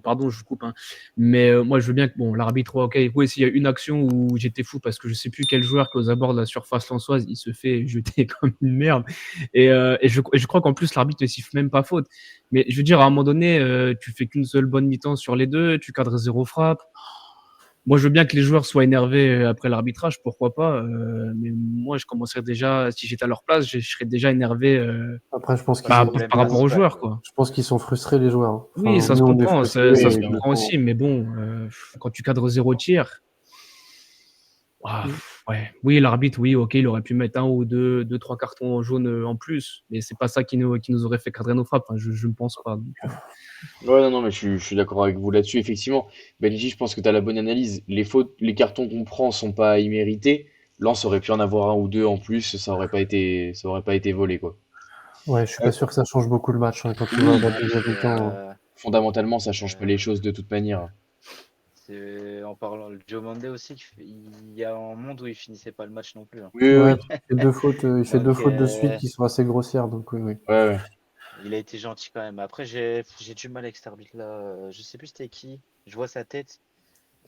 pardon, je coupe, hein, mais moi je veux bien que bon, l'arbitre, ok, oui, s'il y a une action où j'étais fou parce que je sais plus quel joueur qui est aux abords de la surface lensoise, il se fait jeter comme une merde, et je crois qu'en plus l'arbitre ne siffle même pas faute. Mais je veux dire, à un moment donné, tu fais qu'une seule bonne mi-temps sur les deux, tu cadres zéro frappe. Moi, je veux bien que les joueurs soient énervés après l'arbitrage, pourquoi pas. Mais moi, je commencerais déjà, si j'étais à leur place, je serais déjà énervé après, Bah, le par problème rapport aux principal, joueurs, quoi. quoi. je pense qu'ils sont frustrés, les joueurs, hein. Oui, Enfin, ça se nous, on est comprend, frustrés, ça se Oui, comprend clairement. aussi, mais bon, quand tu cadres zéro tir, Mm. ouais, oui, l'arbitre, oui, ok, il aurait pu mettre un ou deux, trois cartons jaunes en plus, mais c'est pas ça qui nous aurait fait cadrer nos frappes. Enfin, je ne pense pas. Donc, Ouais, non, non, mais je suis d'accord avec vous là-dessus. Effectivement, Benji, je pense que tu as la bonne analyse. Les fautes, les cartons qu'on prend sont pas immérités. Lens aurait pu en avoir un ou deux en plus, ça aurait pas été volé, quoi. Ouais, je suis pas Euh, sûr que ça change beaucoup le match, hein, quand tu vois oui, la Ouais, deuxième puis mi-temps. fondamentalement, ça change pas les euh, choses de toute manière. en parlant de Joe Monday aussi, il y a un monde où il finissait pas le match non plus, hein. Oui, oui, Ouais, oui. il fait deux Donc, fautes de suite qui sont assez grossières, donc oui, oui. Ouais, ouais. il a été gentil quand même. Après, j'ai du mal avec cet arbitre-là. Je sais plus c'était qui. Je vois sa tête.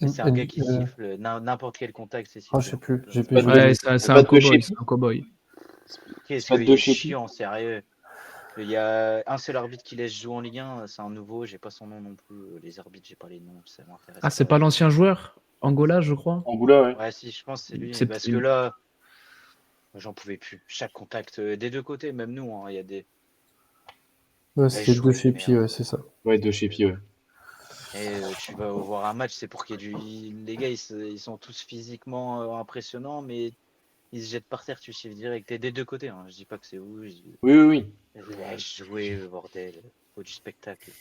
Mais c'est un gars qui siffle. N'importe quel contact, c'est Ah, je sifflé, sais hein. plus, C'est pas, j'ai ouais, vu. c'est c'est un pas de cow-boy, Chepi? c'est un cow-boy. C'est Qu'est-ce pas qu'il de est Chepi? chiant, sérieux. Il y a un seul arbitre qui laisse jouer en Ligue 1, c'est un nouveau, j'ai pas son nom non plus. Les arbitres, j'ai pas les noms, ça m'intéresse Ah, c'est pas. pas l'ancien joueur? Angola, je crois. Angoula, ouais. Ouais, si, je pense que c'est lui. C'est, Parce que là, j'en pouvais plus. Chaque contact des deux côtés, même nous, hein, il y a des. Ouais, Laisse c'était deux jouer, chez Pi, merde. ouais, c'est ça. Ouais, de Chepi, ouais. Et tu vas voir un match, c'est pour qu'il y ait du. Les gars, ils sont tous physiquement impressionnants, mais ils se jettent par terre, tu siffles direct. Et des deux côtés, hein. Je dis pas que c'est vous. Oui, oui, oui, Laisse jouer, bordel. Faut du spectacle.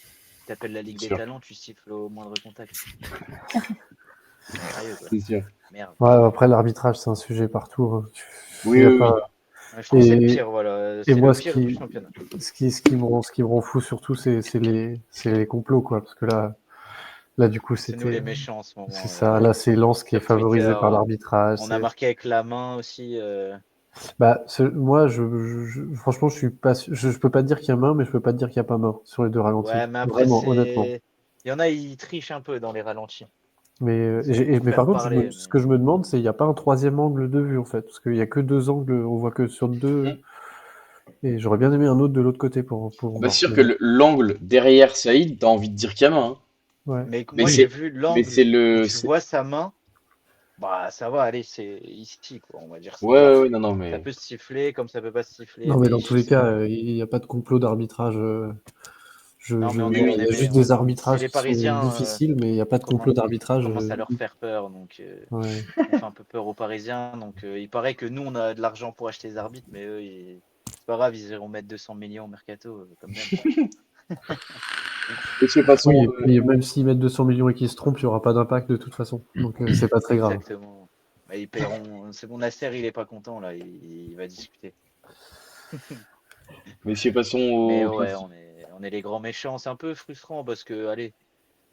T'appelles la Ligue c'est des sûr. Talents, tu siffles au moindre contact. Sérieux, quoi. C'est sûr. Merde. Ouais, après, l'arbitrage, c'est un sujet partout, hein. Il Oui, y a oui, oui. pas... Ouais, je trouve que c'est le Et, pire, voilà. et C'est le moi, pire du championnat. ce qui me rend fou surtout, c'est les complots, quoi. Parce que là, du coup, C'est nous les c'était, méchants en ce c'est moment. ça. Là, c'est Lens qui est Sur Twitter, favorisé par l'arbitrage. on a marqué avec la main aussi. Bah, moi, franchement, je suis pas, je peux pas te dire qu'il y a main, mais je peux pas te dire qu'il y a pas main sur les deux ralentis. Ouais, mais après, Vraiment, honnêtement. c'est. Il y en a, ils trichent un peu dans les ralentis. Mais Pour par faire contre, parler. ce Mais... que je me demande, c'est il n'y a pas un troisième angle de vue, en fait. Parce qu'il y a que deux angles, on voit que sur deux. Mm. Et j'aurais bien aimé un autre de l'autre côté pour Bah, c'est voir. sûr Mais que bon, l'angle derrière Saïd, t'as envie de dire qu'il y a main, hein. ouais. mais Mais moi, j'ai c'est, vu mais c'est l'angle où le, tu c'est- vois sa main. Bah, ça va, allez, c'est ici, quoi. On va dire Ouais, ouais, standard. ouais, non, non, Ça mais peut se siffler comme ça peut pas se siffler, Non, mais mais dans tous je les sais cas, pas. il n'y a pas de complot d'arbitrage. Non, mais on oui, est, oui. on Il est y a juste meilleur. des C'est arbitrages les qui sont Parisiens, difficiles, mais il n'y a pas de complot on d'arbitrage. commence à leur faire peur, donc Ouais. on fait un peu peur aux Parisiens. Donc il paraît que nous, on a de l'argent pour acheter les arbitres, mais eux, c'est pas grave, ils iront mettre 200 millions au mercato, comme d'hab. De toute façon, Oui, et puis même s'ils mettent 200 millions et qu'ils se trompent, il n'y aura pas d'impact de toute façon. Donc c'est pas très grave. Exactement. Bah, ils paieront. C'est bon, Nasser, il est pas content là, il va discuter. messieurs, passons Mais au ouais, principe. on est les grands méchants. C'est un peu frustrant parce que, allez,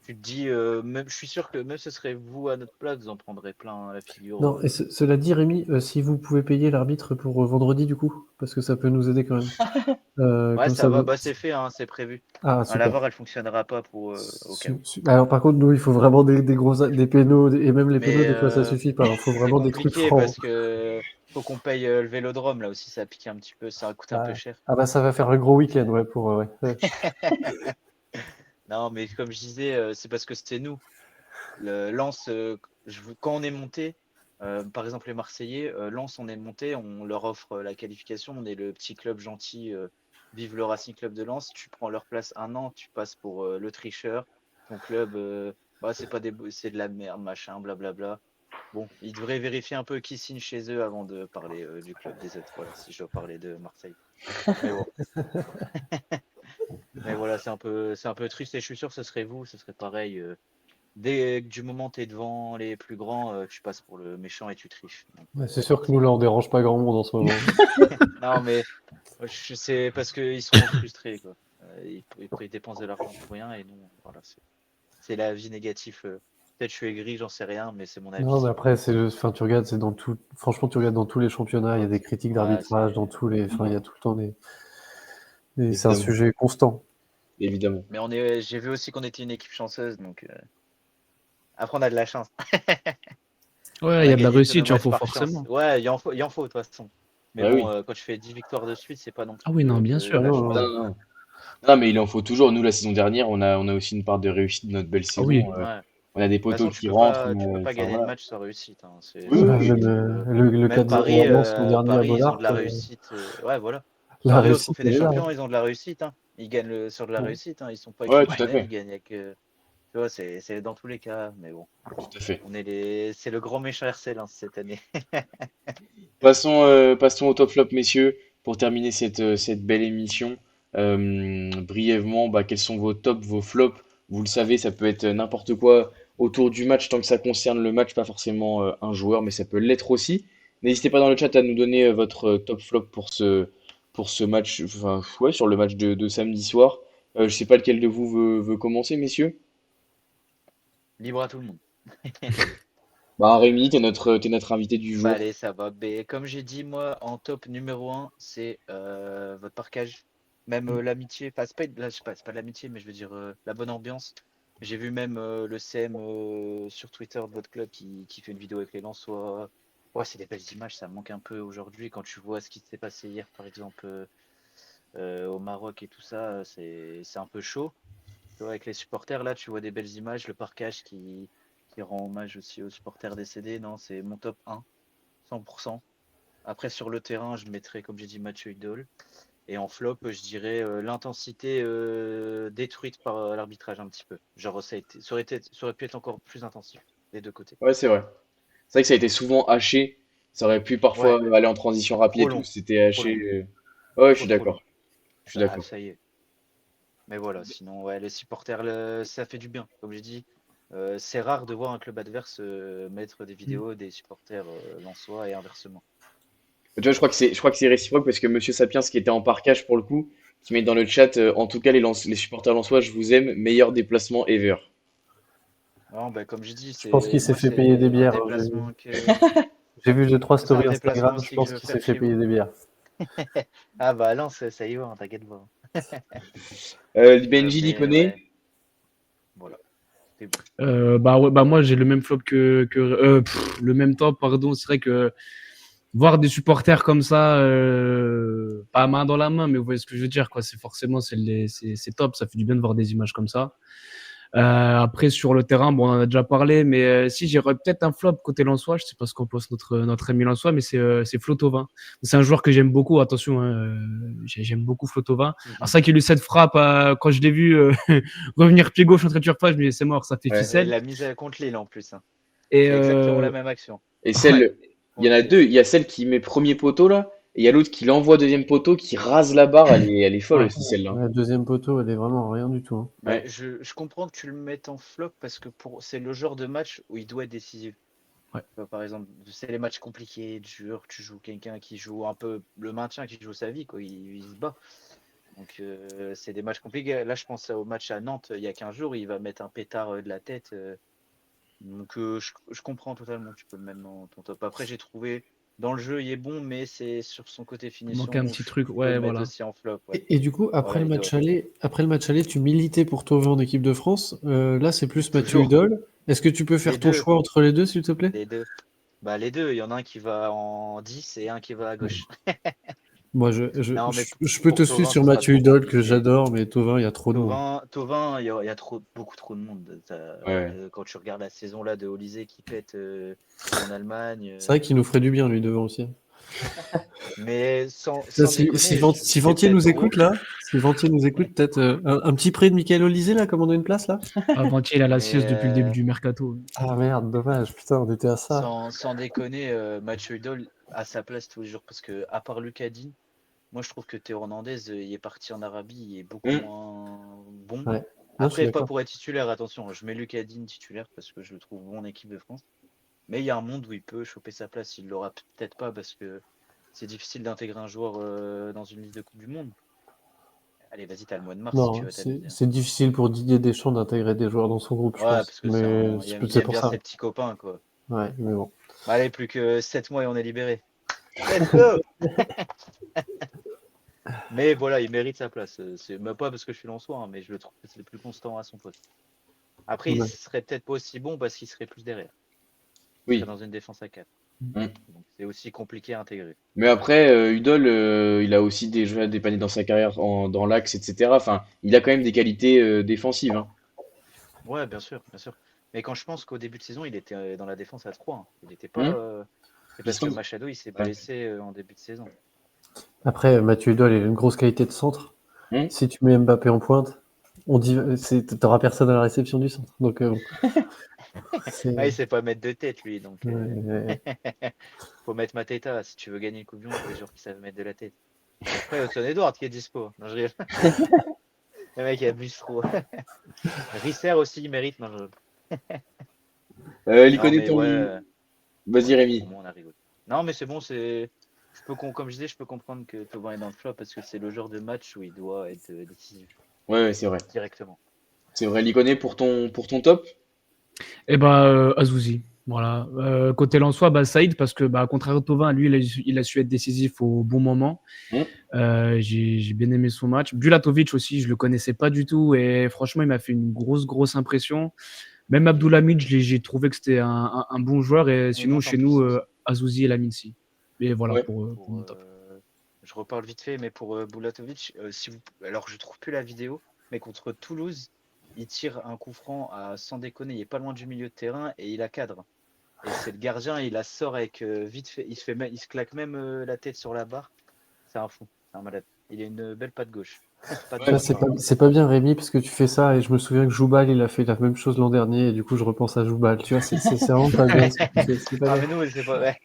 tu te dis, même, je suis sûr que même ce serait vous à notre place, vous en prendrez plein la figure. Non, et cela dit, Rémi, si vous pouvez payer l'arbitre pour vendredi, du coup, parce que ça peut nous aider quand même. Ouais, Comme ça ça, va, bah c'est fait, hein, c'est prévu. Ah, À la super. VAR, elle fonctionnera pas pour au cas où. Alors, par contre, nous, il faut vraiment des pénaux, et même les pénaux, Mais des fois, ça suffit pas. Il faut c'est vraiment des trucs compliqué francs. parce que faut qu'on paye le Vélodrome là aussi, ça pique un petit peu, ça coûte un peu Ah, cher. ah bah, ça va faire un gros week-end, ouais, pour, ouais. Ouais. Non, mais comme je disais, c'est parce que c'était nous. Le Lens, quand on est monté, par exemple les Marseillais, Lens, on est monté, on leur offre la qualification, on est le petit club gentil, vive le Racing Club de Lens, tu prends leur place un an, tu passes pour le tricheur, ton club, bah, c'est pas des, c'est de la merde, machin, blablabla. bon, ils devraient vérifier un peu qui signe chez eux avant de parler du club des autres. Voilà, si je dois parler de Marseille. Mais bon. Mais voilà, c'est un peu triste et je suis sûr que ce serait vous, ce serait pareil. Dès que du moment tu es devant les plus grands, tu passes pour le méchant et tu triches. Donc, Ouais, c'est sûr que nous, là, on dérange pas grand monde en ce moment. non, mais c'est parce qu'ils seront frustrés, quoi. Ils dépensent de l'argent pour rien et non, voilà, c'est la vie négative. Peut-être je suis aigri, j'en sais rien, mais c'est mon avis. Non, mais après, enfin, tu regardes, c'est dans tout. Franchement, tu regardes dans tous les championnats, il y a des critiques d'arbitrage, dans tous les. Enfin, il y a tout le temps des. C'est un Évidemment. sujet constant. Évidemment. Mais j'ai vu aussi qu'on était une équipe chanceuse, donc après on a de la chance. Ouais, On il y a a de la gagné tous réussite, nos tu en matchs faut par chance. forcément. Ouais, il en faut de toute façon. Mais Bah bon, oui. quand tu fais 10 victoires de suite, c'est pas non plus Ah oui, non, bien sûr. de la Ah non, chance. Non, non, non. Non, mais il en faut toujours. Nous, la saison dernière, on a aussi une part de réussite de notre belle Ah saison. oui. Ouais. On a des De toute poteaux façon, qui rentrent. tu peux pas Enfin, gagner le voilà. match sans réussite, hein. Oui, C'est bah, oui, obligé. le Même 4-0 à Lens l'an dernier à Paris, ils ont Bollard, de la réussite. Ouais, voilà. la Paris au Trophée réussite, des elle est là. Champions, ils ont de la réussite, hein. Ils gagnent sur de la Ouais. réussite, hein. Ils sont pas Ouais, tout à exceptionnels, ils fait. gagnent avec. Tu vois, c'est dans tous les cas, mais bon. Tout à fait. C'est le grand méchant RC Lens cette année. Passons au top flop, messieurs, pour terminer cette belle émission. Brièvement, bah, quels sont vos tops, vos flops? Vous le savez, ça peut être n'importe quoi autour du match, tant que ça concerne le match, pas forcément un joueur, mais ça peut l'être aussi. N'hésitez pas dans le chat à nous donner votre top flop pour ce match, enfin, ouais, sur le match de samedi soir. Je sais pas lequel de vous veut commencer, messieurs. Libre à tout le monde. Bah, Rémi, t'es notre invité du Bah jour. allez, ça va. Mais comme j'ai dit, moi, en top numéro 1, c'est votre parkage. Même l'amitié. Enfin, là, je sais pas, c'est pas de l'amitié, mais je veux dire la bonne ambiance. J'ai vu même le CM sur Twitter de votre club qui fait une vidéo avec les Lensois. Ouais, c'est des belles images, ça me manque un peu aujourd'hui quand tu vois ce qui s'est passé hier, par exemple, au Maroc et tout ça, c'est un peu chaud. Tu vois, avec les supporters, là, tu vois des belles images, le parkage qui rend hommage aussi aux supporters décédés. Non, c'est mon top 1, 100%. Après, sur le terrain, je mettrais, comme j'ai dit, Mathieu Idol. Et en flop, je dirais l'intensité détruite par l'arbitrage un petit peu. Genre, ça aurait pu être encore plus intensif des deux côtés. Ouais, c'est vrai. C'est vrai que ça a été souvent haché. Ça aurait pu Ouais, parfois aller en transition rapide et trop tout. long, C'était trop haché. long, Ouais, je suis trop long. d'accord. Je suis d'accord. Ça y est. Mais voilà, sinon, ouais, les supporters, ça fait du bien, comme j'ai dit. C'est rare de voir un club adverse mettre des vidéos des supporters lensois et inversement. Tu vois, je crois que c'est réciproque parce que Monsieur Sapiens, qui était en parkage pour le coup, qui met dans le chat, en tout cas, les supporters lensois, je vous aime, meilleur déplacement ever. Non, bah, comme j'ai dit, Je pense qu'il s'est moi, fait payer des c'est un bières. déplacement J'ai 3 c'est un stories déplacement Instagram, je aussi que pense je veux qu'il s'est faire fait chez payer vous. des bières. Ah bah Lens, ça y va, hein, t'inquiète pas. Benji l'y Mais connaît. ouais, voilà. C'est bon. Bah ouais, bah moi j'ai le même flop le même top, pardon. C'est vrai que voir des supporters comme ça, pas main dans la main, mais vous voyez ce que je veux dire, quoi. C'est forcément c'est top, ça fait du bien de voir des images comme ça. Après sur le terrain, bon, on en a déjà parlé, mais si j'aurais peut-être un flop côté Lensois, je sais pas ce qu'en pense notre ami Lensois, mais c'est Flo Thauvin. C'est un joueur que j'aime beaucoup, attention, hein, j'aime beaucoup Flo Thauvin. Alors c'est vrai qu'il a eu cette frappe quand je l'ai vu revenir pied gauche entre surface, je me dis c'est mort, ça fait Ouais. Et ficelle. la mise contre Lille en plus, hein. Et C'est exactement la même action. Et ouais, celle, il y en a deux. Il y a celle qui met premier poteau là, et il y a l'autre qui l'envoie deuxième poteau, qui rase la barre. Elle est folle ouais. aussi celle-là. La deuxième poteau, elle est vraiment rien du tout. Bah, Ouais. je comprends que tu le mettes en flop parce que c'est le genre de match où il doit être décisif. Ouais. Tu vois, par exemple, c'est les matchs compliqués, durs, tu joues quelqu'un qui joue un peu le maintien, qui joue sa vie, quoi, il se bat. Donc c'est des matchs compliqués. Là, je pense au match à Nantes il y a 15 jours, il va mettre un pétard de la tête. Donc je comprends totalement, tu peux le mettre dans ton top. Après, j'ai trouvé dans le jeu, il est bon, mais c'est sur son côté Il manquait un finition, petit je truc, peux ouais, le mettre voilà. aussi en flop. Ouais. Et du coup, Voilà, après le match aller, tu militais pour Thauvin en équipe de France. Là, c'est plus Mathieu toujours Hudol. Est-ce que tu peux faire les ton deux, choix entre les deux, s'il te plaît? les deux. Bah les deux, il y en a un qui va en 10 et un qui va à gauche. Moi, Non, mais je peux pour te suivre Thauvin, sur ce sera Mathieu trop Hudol, que compliqué. j'adore, mais Thauvin, il y a trop de monde. Thauvin, il y a beaucoup trop de monde. Ouais. Quand tu regardes la saison là de Olysée qui pète en Allemagne, C'est vrai qu'il nous ferait du bien, lui, devant aussi. mais sans Ça, si déconner, je si vais Ventier peut-être nous trop. écoute, là, Si Ventier nous écoute, peut-être un petit prêt de Michael Olysée, là, comme on a une place, là? Avant-il, il a la Mais, sieste depuis le début du mercato. Ah merde, dommage, putain, on était à ça. sans déconner, Mathieu Idol à sa place tous les jours. Parce que, à part Lucadi, moi je trouve que Théo Hernandez, il est parti en Arabie, il est beaucoup Mm. moins bon. Ouais. Non, je suis Après, pas d'accord. pour être titulaire, attention, je mets Lucadine titulaire parce que je le trouve bon en équipe de France. Mais il y a un monde où il peut choper sa place. Il l'aura peut-être pas parce que c'est difficile d'intégrer un joueur dans une liste de Coupe du Monde. Allez, vas-y, t'as le mois de mars si tu Non, veux t'amuser. c'est difficile pour Didier Deschamps d'intégrer des joueurs dans son groupe, je Ouais, pense. parce que Mais il c'est aime pour bien ça. ses petits copains, quoi. Ouais, mais bon. Bah, allez, plus que 7 mois et on est libéré. Let's go! Mais voilà, il mérite sa place. C'est même pas parce que je suis Lensois, hein, mais je le trouve que c'est le plus constant à son poste. Après, il Ouais. serait peut-être pas aussi bon parce qu'il serait plus derrière. Il Oui. serait dans une défense à 4. Mm. Donc c'est aussi compliqué à intégrer. Mais après, Udol, il a aussi déjà dépanné dans sa carrière dans l'axe, etc. Enfin, il a quand même des qualités défensives, hein. Ouais, bien sûr, bien sûr. Mais quand je pense qu'au début de saison, il était dans la défense à 3, hein. Il n'était pas. Hmm. C'est parce que Piston. Machado, il s'est Ouais. blessé en début de saison. Après, Mathieu Hudol, il a une grosse qualité de centre. Hmm. Si tu mets Mbappé en pointe, on dit, t'auras personne à la réception du centre. Donc, bon, c'est, Ah, il sait pas mettre de tête, lui. Donc, ouais. faut mettre Mateta. Si tu veux gagner une Coupe du Monde, faut des joueurs qui savent mettre de la tête. Après, Hudson Edward qui est dispo. Non, je rigole. Le mec, il abuse trop. Risser aussi, il mérite. Non, Il non, connaît mais ton. ouais. Vas-y, Ouais, Rémi. au moins, on a rigolé. Non, mais c'est bon, comme je disais, je peux comprendre que Thauvin est dans le flop parce que c'est le genre de match où il doit être décisif Ouais, ouais, c'est vrai. directement. C'est vrai. L'Iconé pour ton top? Et Azouzi. Voilà. Côté Lensois, Saïd, parce que contrairement à Thauvin, lui, il a su être décisif au bon moment. Hmm. J'ai bien aimé son match. Bulatovic aussi, je le connaissais pas du tout et franchement, il m'a fait une grosse impression. Même Abdulhamid, j'ai trouvé que c'était un bon joueur et Il sinon, monte en chez nous, puissance. Azouzi et Laminsi. Et voilà Ouais. pour mon top. Je reparle vite fait, mais pour Bulatovic, alors je trouve plus la vidéo, mais contre Toulouse, il tire un coup franc sans déconner, il est pas loin du milieu de terrain et il a cadre. Et c'est le gardien, il la sort avec vite fait, il se claque même la tête sur la barre. C'est un fou, c'est un malade. Il a une belle patte gauche. Patte Tu vois, droite, pardon. c'est pas bien, Rémi, parce que tu fais ça, et je me souviens que Joubal, il a fait la même chose l'an dernier, et du coup, je repense à Joubal. Tu vois, c'est vraiment pas bien. C'est pas Ah, bien. mais nous, c'est pas. Ouais.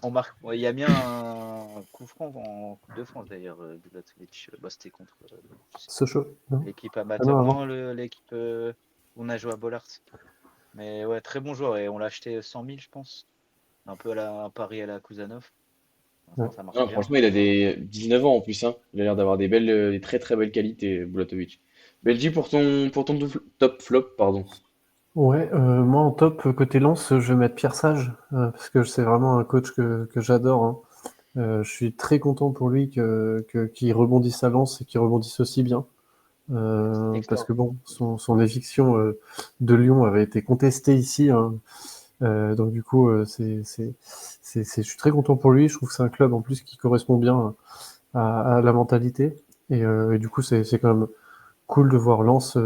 On marque. Il y a bien un coup franc en Coupe de France d'ailleurs, Bulatovic. C'était contre je sais Sochaux, non? l'équipe Ah amateur. non, avant. Non, l'équipe où on a joué à Bollard. Mais ouais, très bon joueur et on l'a acheté 100 000, je pense. Un peu un pari à la Kuzanov. Ouais. Ça marche Non, bien. franchement, il a des 19 ans en plus, hein. Il a l'air d'avoir des très très belles qualités, Bulatovic. Belgi pour ton top flop, pardon. Ouais, moi en top, côté Lens, je vais mettre Pierre Sage, parce que c'est vraiment un coach que j'adore, hein. Je suis très content pour lui qu'il rebondisse à Lens et qu'il rebondisse aussi bien. Parce que bon, son éviction de Lyon avait été contestée ici, hein. Donc du coup, je suis très content pour lui. Je trouve que c'est un club en plus qui correspond bien à la mentalité. Et du coup, c'est quand même cool de voir Lens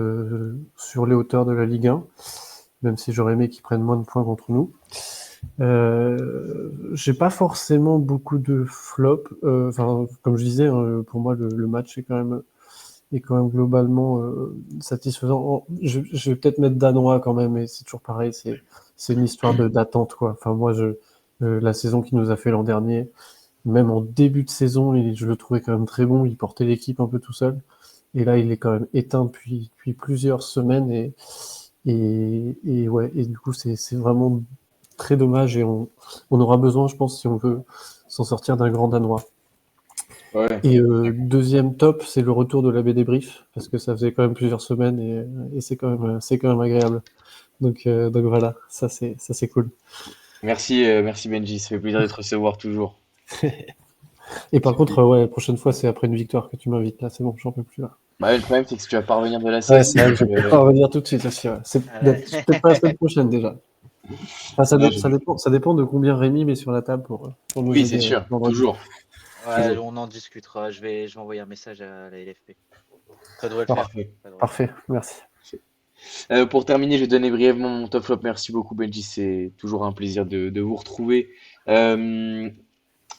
sur les hauteurs de la Ligue 1, même si j'aurais aimé qu'ils prennent moins de points contre nous. J'ai pas forcément beaucoup de flops. Enfin, comme je disais, hein, pour moi, le match est quand même globalement satisfaisant. Je vais peut-être mettre danois quand même, mais c'est toujours pareil. C'est une histoire d'attente, quoi. Enfin, moi, la saison qu'il nous a fait l'an dernier, même en début de saison, je le trouvais quand même très bon. Il portait l'équipe un peu tout seul. Et là, il est quand même éteint depuis plusieurs semaines. Et ouais, et du coup, c'est vraiment très dommage. Et on aura besoin, je pense, si on veut s'en sortir d'un grand Danois. Ouais. Et deuxième top, c'est le retour de la BD Brief, parce que ça faisait quand même plusieurs semaines et c'est quand même agréable. Donc voilà, ça c'est cool. Merci Benji, ça fait plaisir de te recevoir toujours. Et par contre, ouais, la prochaine fois, c'est après une victoire que tu m'invites. Là, c'est bon, j'en peux plus là. Bah, le problème, c'est que si tu vas pas revenir de la Ouais, sieste, c'est vrai que je peux pas revenir tout de suite aussi. Ouais. C'est Ah, ouais. peut-être pas la semaine prochaine déjà. Enfin, ouais, ça dépend de combien Rémi met sur la table pour nous oui, c'est aider sûr, vendredi. toujours. Ouais, Toujours. on en discutera. Je vais envoyer un message à la LFP. Ça devrait le faire. Parfait. Ça devrait le faire. Parfait, merci. Pour terminer, je vais donner brièvement mon top flop. Merci beaucoup, Benji. C'est toujours un plaisir de vous retrouver. Euh,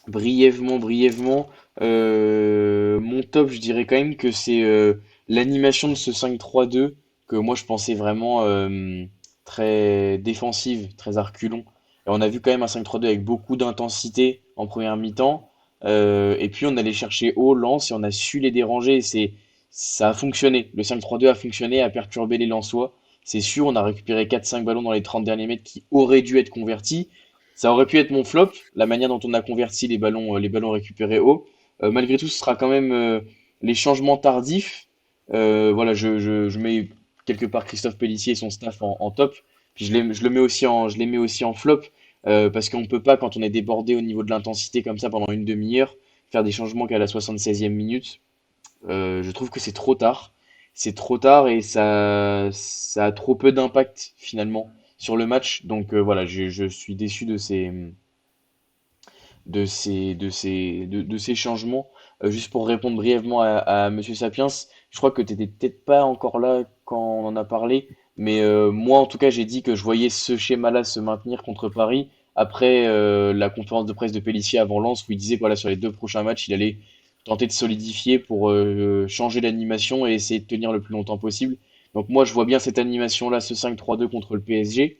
Brièvement, mon top, je dirais quand même que c'est l'animation de ce 5-3-2 que moi je pensais vraiment très défensive, très à reculons. Et on a vu quand même un 5-3-2 avec beaucoup d'intensité en première mi-temps. Et puis on allait chercher haut, Lens, et on a su les déranger. Ça a fonctionné. Le 5-3-2 a fonctionné, a perturbé les Lensois. C'est sûr, on a récupéré 4-5 ballons dans les 30 derniers mètres qui auraient dû être convertis. Ça aurait pu être mon flop, la manière dont on a converti les ballons récupérés haut. Malgré tout, ce sera quand même les changements tardifs. Voilà, je mets quelque part Christophe Pellissier et son staff en top. Puis je les mets aussi en flop parce qu'on ne peut pas, quand on est débordé au niveau de l'intensité comme ça pendant une demi-heure, faire des changements qu'à la 76e minute. Je trouve que c'est trop tard. C'est trop tard et ça a trop peu d'impact finalement sur le match. Donc voilà, je suis déçu de ces changements. Juste pour répondre brièvement à Monsieur Sapiens, je crois que tu n'étais peut-être pas encore là quand on en a parlé, mais moi en tout cas j'ai dit que je voyais ce schéma-là se maintenir contre Paris après la conférence de presse de Pélissier avant Lens où il disait que voilà, sur les 2 prochains matchs il allait tenter de solidifier pour changer d'animation et essayer de tenir le plus longtemps possible. Donc moi je vois bien cette animation-là, ce 5-3-2 contre le PSG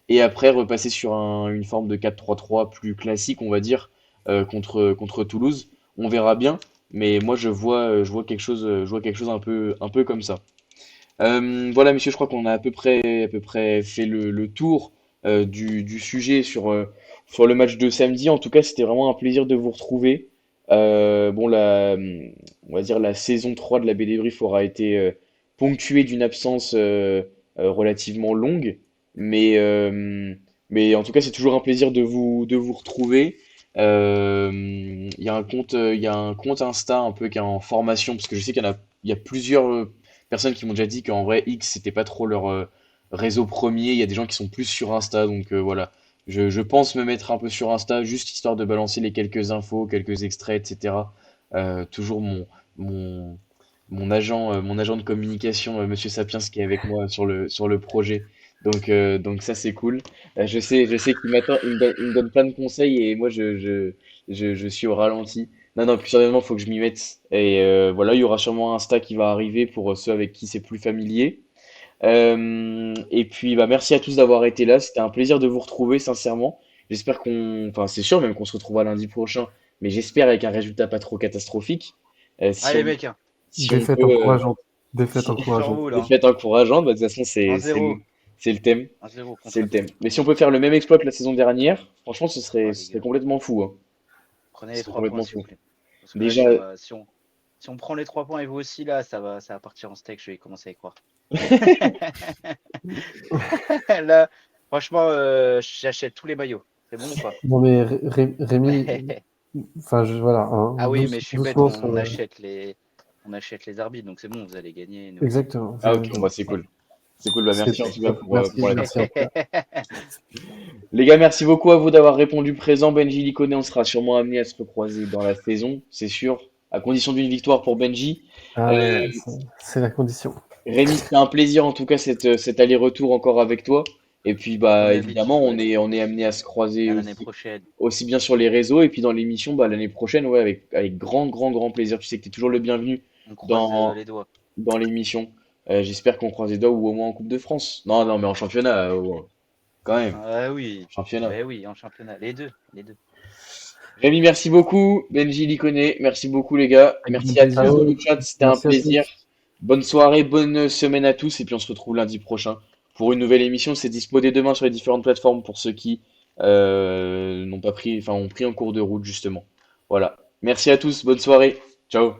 et après repasser sur une forme de 4-3-3 plus classique, on va dire, contre Toulouse. On verra bien, mais moi je vois je vois quelque chose un peu comme ça. Voilà, messieurs, je crois qu'on a à peu près fait le tour du sujet sur le match de samedi. En tout cas, c'était vraiment un plaisir de vous retrouver. Bon, on va dire la saison 3 de la BD Brief aura été ponctuée d'une absence relativement longue, mais, euh, mais en tout cas, c'est toujours un plaisir de vous retrouver. Il y a un compte Insta un peu qui est en formation, parce que je sais il y a plusieurs personnes qui m'ont déjà dit qu'en vrai, X, c'était pas trop leur réseau premier. Il y a des gens qui sont plus sur Insta, donc voilà. Je pense me mettre un peu sur Insta, juste histoire de balancer les quelques infos, quelques extraits, etc. Toujours mon, mon agent de communication, Monsieur Sapiens, qui est avec moi sur le projet. Donc ça, c'est cool. Je sais qu'il m'attend, il me donne plein de conseils et moi, je suis au ralenti. Non, non, plus sérieusement, il faut que je m'y mette. Et voilà, il y aura sûrement un Insta qui va arriver pour ceux avec qui c'est plus familier. Et puis, bah, merci à tous d'avoir été là. C'était un plaisir de vous retrouver, sincèrement. J'espère enfin, c'est sûr même qu'on se retrouvera lundi prochain, mais j'espère avec un résultat pas trop catastrophique. Si Allez, on, mec, hein, si on Défaite peut, encourageante. Défaite si, sur encourageante. vous, là. défaite encourageante, bah, de toute façon, 1-0. c'est le thème. 1-0 C'est contre le thème. tous. Mais si on peut faire le même exploit que la saison dernière, franchement, Ah, ce les serait gars, complètement fou, hein. prenez Ce les serait 3 points, complètement s'il vous fou. plaît. Parce que là, Déjà, si on prend les 3 points et vous aussi, là, ça va partir en steak, je vais commencer à y croire. Là, franchement, j'achète tous les maillots. C'est bon ou pas? Non mais Rémi, enfin voilà, hein, Ah oui, mais je suis bête, doucement sur on achète les arbitres, donc c'est bon, vous allez gagner, nous. exactement. ah ok, bon, bah, c'est cool. C'est cool, bah, C'est merci en tout cas top. Merci, pour la merci en tout cas. Les gars, merci beaucoup à vous d'avoir répondu présent. Benji Liconé, on sera sûrement amené à se recroiser dans la saison, c'est sûr, à condition d'une victoire pour Benji. Ah Euh, ouais, c'est la condition. Rémi, c'était un plaisir en tout cas cet aller-retour encore avec toi. Et puis Comme bah évidemment, d'habitude, ouais. on est amené à se croiser À l'année prochaine. aussi bien sur les réseaux et puis dans l'émission bah, l'année prochaine, ouais, avec grand plaisir. Tu sais que tu es toujours le bienvenu On croise dans, les doigts. dans l'émission. J'espère qu'on croise les doigts ou au moins en Coupe de France. Non, non, mais en championnat, quand même, Ah oui, championnat. ben oui, en championnat. Les deux, les deux. Rémi, merci beaucoup. Benji Liconé, merci beaucoup les gars. Avec grand Merci à tous plaisir. dans Ciao, le chat, c'était un merci à plaisir. tous. Bonne soirée, bonne semaine à tous et puis on se retrouve lundi prochain pour une nouvelle émission. C'est dispo dès demain sur les différentes plateformes pour ceux qui n'ont pas pris, enfin ont pris en cours de route justement. Voilà. Merci à tous, bonne soirée. Ciao.